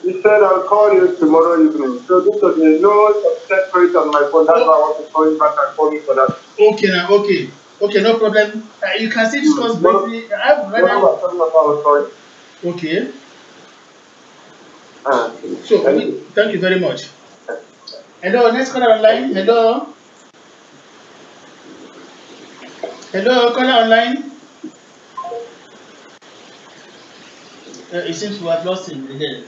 He said I'll call you tomorrow evening. So this was a no separate on my phone. That's why I want to call you back and call you for that. Okay now, okay, no problem. You can see this was briefly. I've rather. Okay. So thank you very much. Hello, next caller online. Hello, caller online. It seems we have lost him again.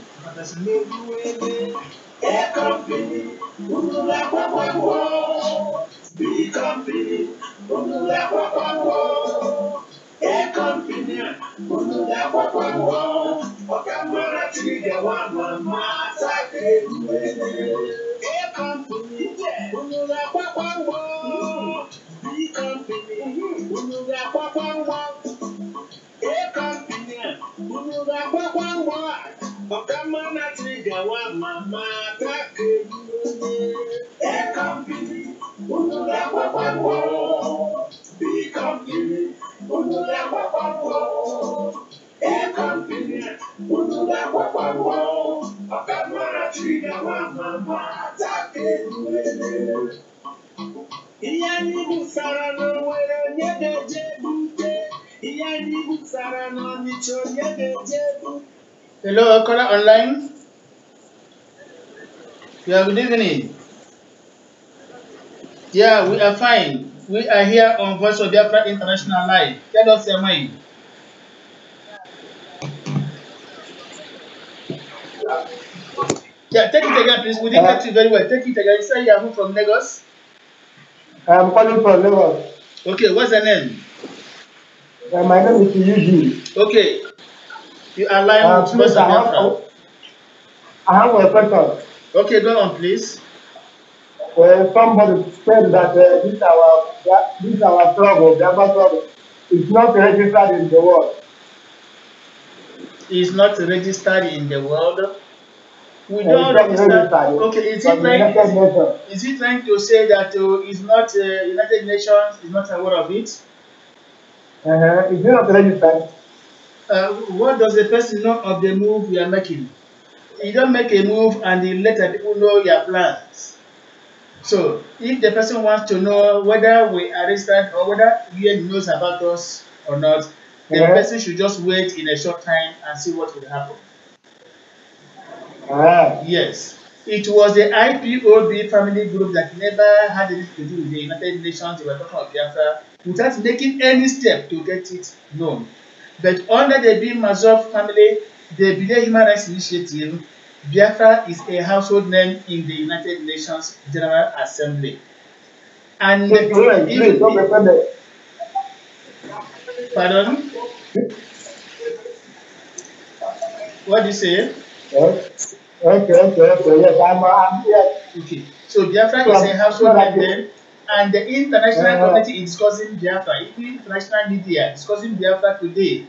Hello, caller online. Yeah, good evening. Yeah, we are fine. We are here on Voice of Biafra International Live. Tell us your mind. Yeah, take it again, please. We didn't get you very well. Take it again. You say you are from Lagos? I'm calling from Lagos. Okay, what's the name? My name is Yuji. Okay. You are live with Voice of Biafra. I have a question. Okay, go on, please. Somebody said that this our trouble, Biafra trouble, is not registered in the world. Is not registered in the world. We don't register. Okay, is it trying to say that it's not United Nations is not aware of it? Is it not registered? What does the person know of the move we are making? You don't make a move and you let the people know your plans. So, if the person wants to know whether we are registered or whether UN knows about us or not, the person should just wait in a short time and see what will happen. Yes. It was the IPOB family group that never had anything to do with the United Nations. They were talking about Biafra without making any step to get it known. But under the bim-massob family, the Biafra Human Rights Initiative, Biafra is a household name in the United Nations General Assembly. And pardon? What do you say? Okay. Yes, I'm here. Okay. So Biafra is a household name then, and the international community is discussing Biafra. Even international media discussing Biafra today.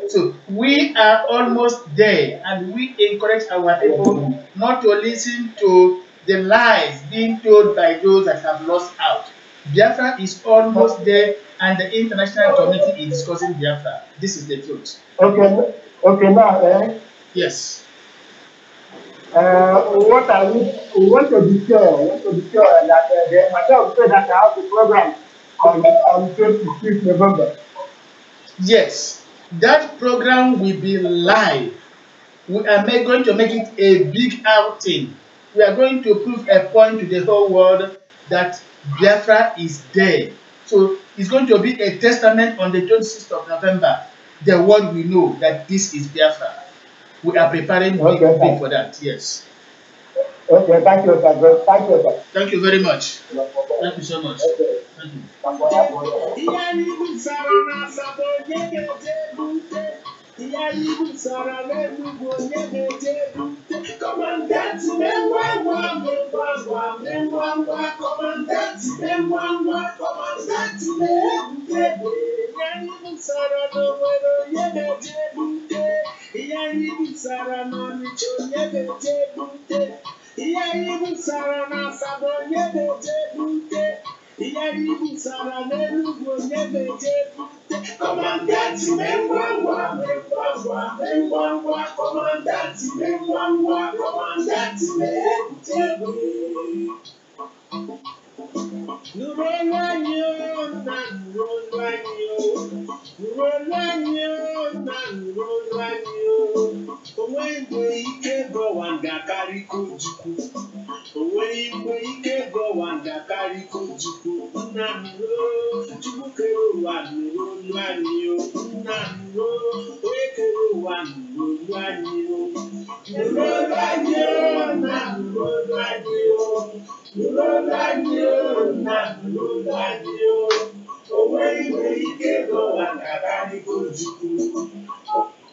So we are almost there, and we encourage our people not to listen to the lies being told by those that have lost out. Biafra is almost there, and the international community is discussing Biafra. This is the truth. Okay, now, Yes. what I want to be sure that the myself said that I have the program on 26th November. Yes, that program will be live. We are going to make it a big outing. We are going to prove a point to the whole world that Biafra is there. So it's going to be a testament on the 26th of November. The world will know that this is Biafra. We are preparing big for that. Yes. Okay, thank you, sir. Thank you, sir. Thank you very much. Thank you so much. Thank you.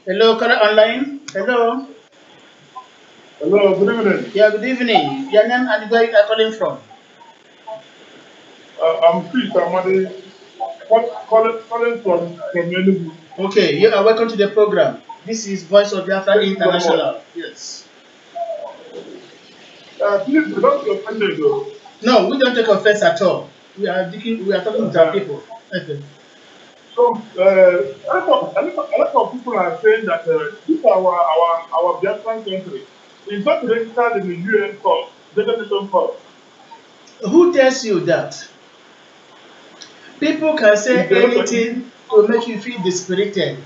Hello, caller online. Hello. Hello, good evening. Yeah, good evening. Your name and where you are calling from? I'm Chris Amadi, calling from Enugu. Okay, you are welcome to the program. This is Voice of Biafra International. Yes. Please, we don't take offense though. No, we don't take offense at all. We are talking with our people. Okay. So, a lot of people are saying that this our Biafran country is not registered in the UN court, the Nation court. Who tells you that? People can say anything to make you feel dispirited.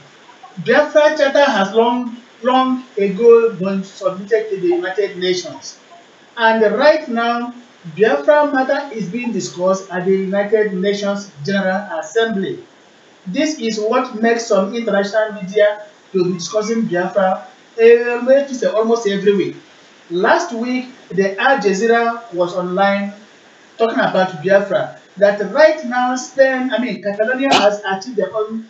Biafra Charter has long ago been submitted to the United Nations. And right now, Biafra matter is being discussed at the United Nations General Assembly. This is what makes some international media to be discussing Biafra almost every week. Last week, the Al Jazeera was online talking about Biafra. That right now, Catalonia has achieved their own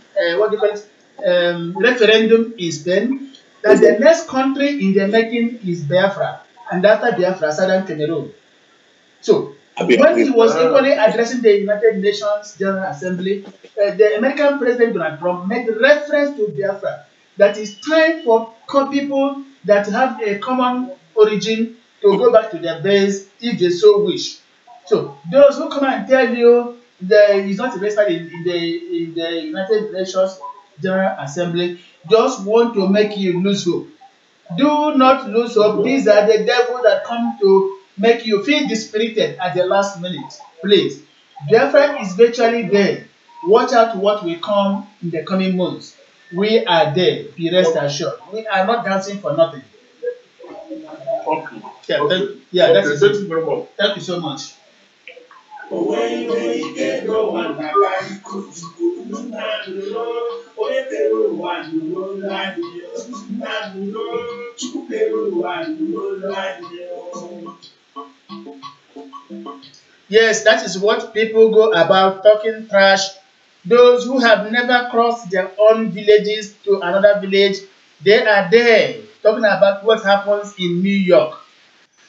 referendum in Spain. That the next country in the making is Biafra, and after Biafra, Southern Cameroon. So when he was equally addressing the United Nations General Assembly, the American President Donald Trump made reference to Biafra that it's time for people that have a common origin to go back to their base if they so wish. So those who come and tell you that he's not registered in the United Nations General Assembly just want to make you lose hope. Do not lose hope. These are the devils that come to make you feel dispirited at the last minute. Please. Biafra is virtually there. Watch out what will come in the coming months. We are there. Be rest assured. We are not dancing for nothing. Okay. That's it. Thank you so much. Yes, that is what people go about talking trash. Those who have never crossed their own villages to another village, they are there talking about what happens in New York.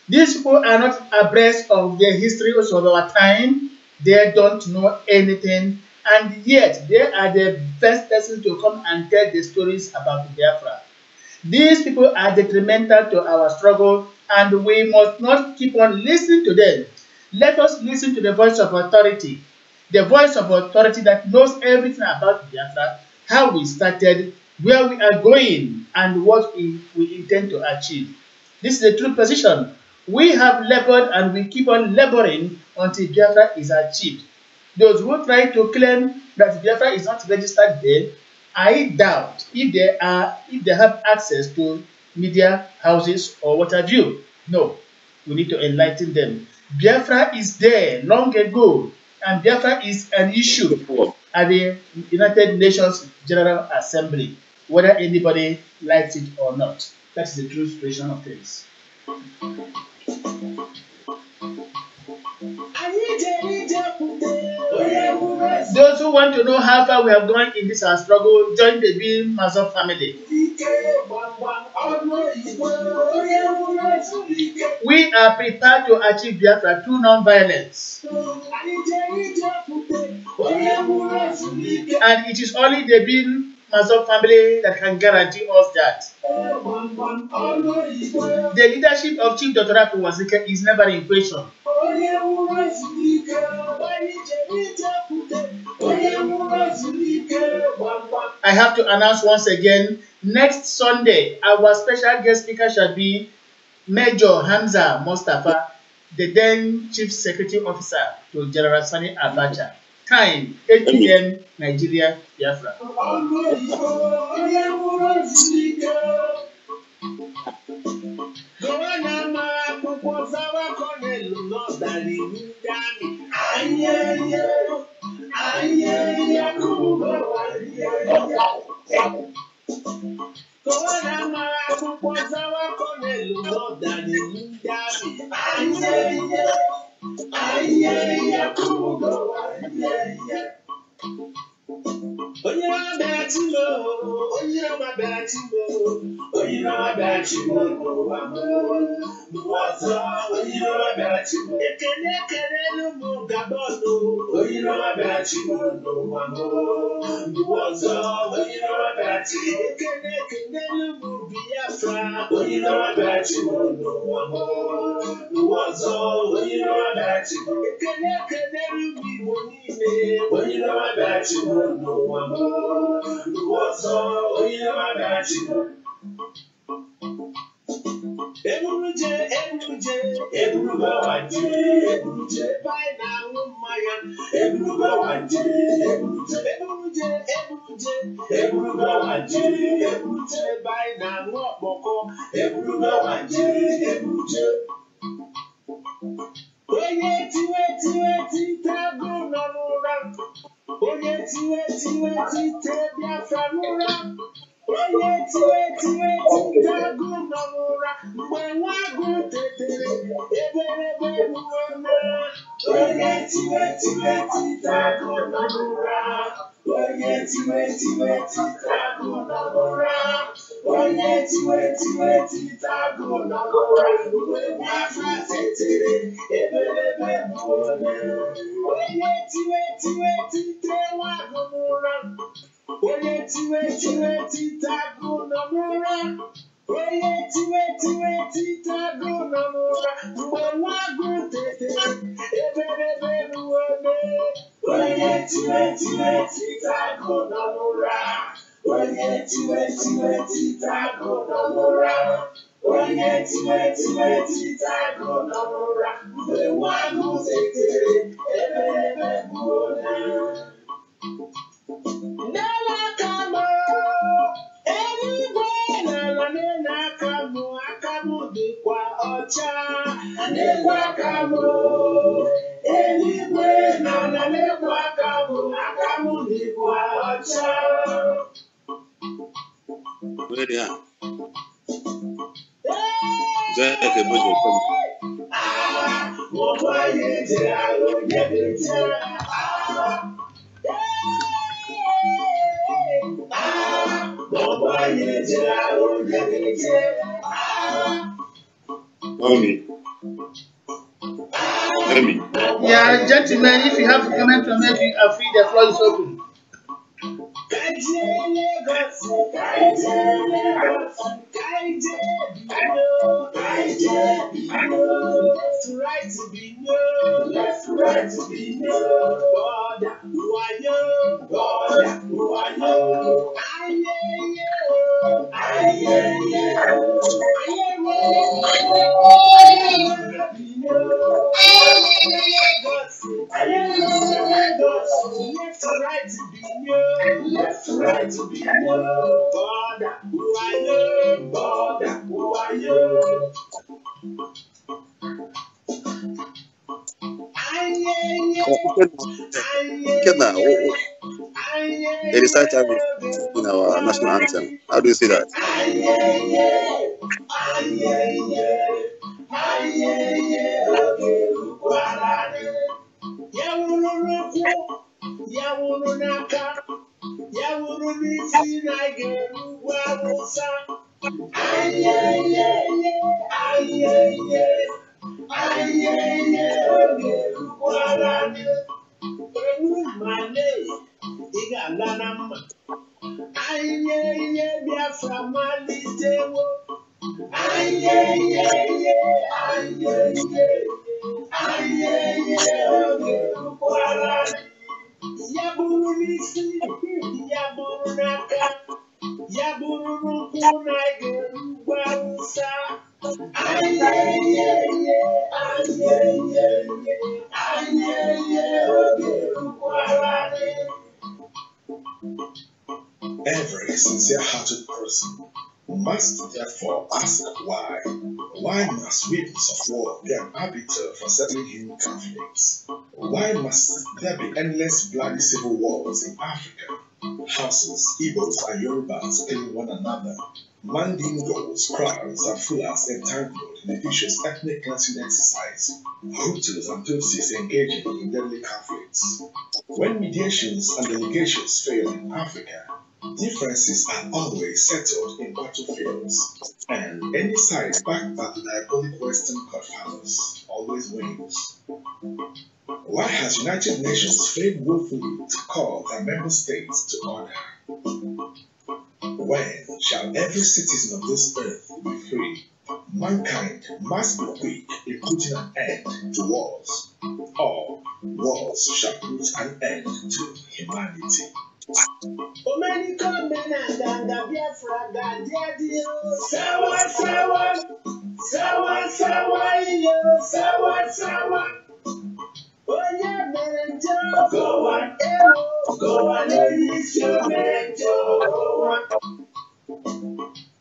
These people are not abreast of the history of our time. They don't know anything, and yet they are the best person to come and tell the stories about Biafra. These people are detrimental to our struggle, and we must not keep on listening to them. Let us listen to the voice of authority, the voice of authority that knows everything about Biafra, how we started, where we are going, and what we intend to achieve. This is the true position. We have labored and we keep on laboring until Biafra is achieved. Those who try to claim that Biafra is not registered there, I doubt if they have access to media houses or what have you. No, we need to enlighten them. Biafra is there long ago, and Biafra is an issue at the United Nations General Assembly, whether anybody likes it or not. That's the true situation of things. Those who want to know how far we have gone in this our struggle, join the bim-massob family. We are prepared to achieve Biafra through non-violence. And it is only the bim-massob family that can guarantee us that. The leadership of Chief Dr. Wazika is never in question. I have to announce once again, next Sunday, our special guest speaker shall be Major Hamza Mustafa, the then Chief Security Officer to General Sani Abacha. Time, 8 p.m. Nigeria, Biafra. Yeah, gentlemen, if you have a comment to make, you are free. The floor is open. Right to be known, left, right to be known. God, who are you? God, who are you? Left, right to be known, left, right to be known. God, who are you? God, who are you? They recite everything in our national anthem. How do you see that? Biafra malitewo. Yaburu n'isi, yaburu n'aka, yaburu n'ụkwụ na ugwu Awụsa. Every sincere-hearted person must therefore ask why. Why must weapons of war be an arbiter for settling human conflicts? Why must there be endless bloody civil wars in Africa? Hausas, Igbos, and Yorubas killing one another. Mandingos, Krals, and Fulas entangled in the vicious ethnic cleansing exercise. Hutus and Tutsis engaging in deadly conflicts. When mediations and delegations fail in Africa, differences are always settled in battlefields, and any side backed by the diabolic Western godfathers always wins. Why has United Nations failed woefully to call their member states to order? When shall every citizen of this earth be free? Mankind must be quick in putting an end to wars, or wars shall put an end to humanity. Omeni komena ganga Biafra gadia sawa sawa sawa sawa yo sawa sawa. Oye merenjo go on elis yo merenjo go on.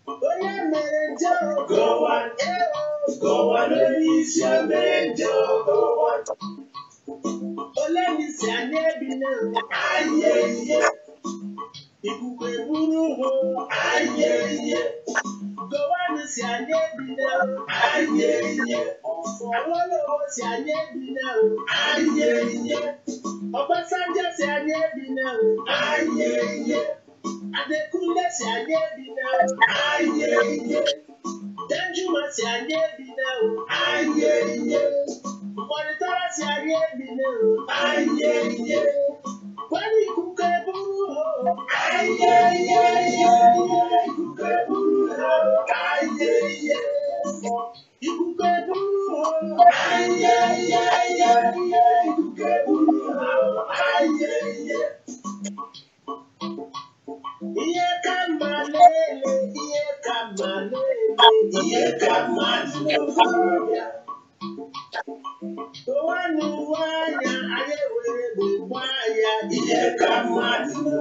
Oye merenjo go on elis yo merenjo go on. Ole mi si ane bina aye. Ikuku eburu ho ayeye. Gowanu si anye bina ayeye. Awolowo si anye bina ayeye. Obasanjo si anye bina ayeye. Adekunle si anye bina ayeye. Danjuma si anye bina ayeye. Monitora si anye bina ayeye. Kwani kuku eburu ho ayeye. Kuku eburu ho ayeye. Kuku eburu ho ayeye. Kuku eburu ho ayeye. Iye kamalele, iye kamalele, iye kamalele. Wanu wanya aye were bwaya iye kamalele.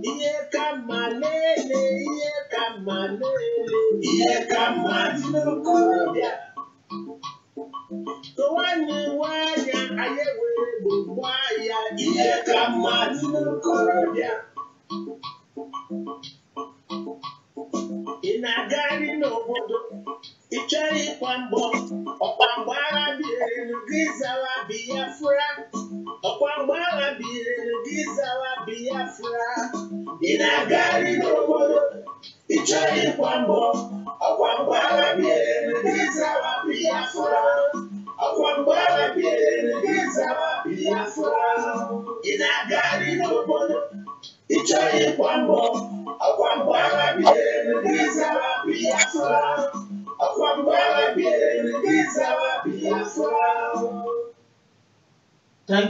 Iye kamalele, iye kamalele, iye kamalele. Wanu wanya aye were bwaya iye kamalele. Inagari n'obodo ichori kwambo okwambara birenu gizawa Biafra okwambara birenu gizawa Biafra. Inagari n'obodo ichori kwambo okwambara birenu gizawa Biafra okwambara Thank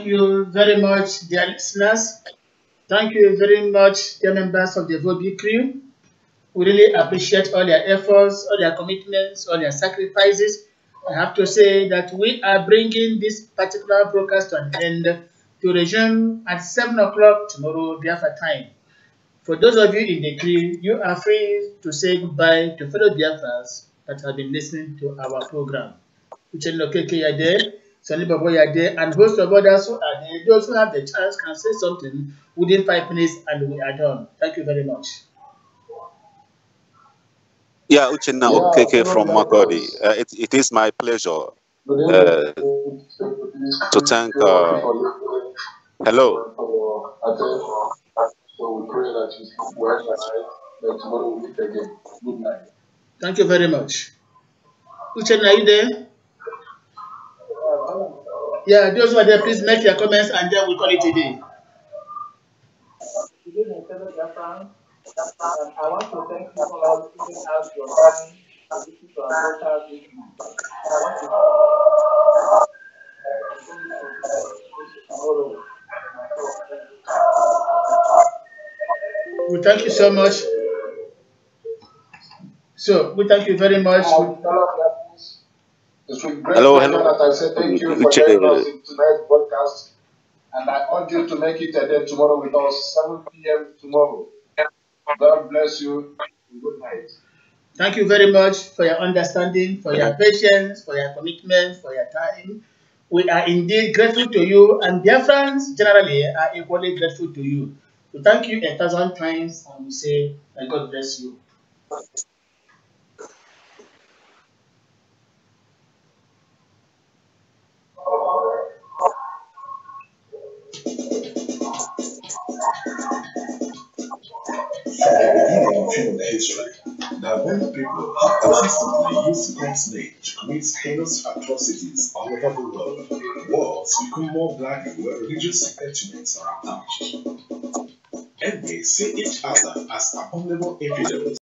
you very much, dear listeners. Thank you very much, dear members of the vobi crew. We really appreciate all their efforts, all their commitments, all their sacrifices. I have to say that we are bringing this particular broadcast to an end to resume at 7 o'clock tomorrow, Biafra time. For those of you in the crew, you are free to say goodbye to fellow Biafras that have been listening to our program. Uchenlo Keke Yade, Sonny Babo Yade, and host of others who are there. Those who have the chance can say something within 5 minutes and we are done. Thank you very much. Yeah, Uchenna Okeke from Makodi. It is my pleasure to thank. Hello. So we pray that you sleep well tonight. Then tomorrow we'll meet again. Good night. Thank you very much. Uchenna, are you there? Yeah, those who are there, please make your comments and then we'll call it a day. Good evening, fellow Biafrans. I want to thank you for giving us your time to listen to our broadcast this week. I want to tomorrow. We thank you so much. So, we thank you very much. It's with great pleasure that I say thank you for joining us in tonight's podcast. And I urge you to make it a day tomorrow with us, 7 p.m. tomorrow. God bless you. Good night. Thank you very much for your understanding, for your patience, for your commitment, for your time. We are indeed grateful to you, and dear friends generally are equally grateful to you. We thank you 1,000 times and we say, may God bless you. From the beginning of human history, the Bible people have consistently used God's name to commit heinous atrocities all over the world. Wars become more bloody where religious sentiments are attached. Enemies see each other as abominable infidels.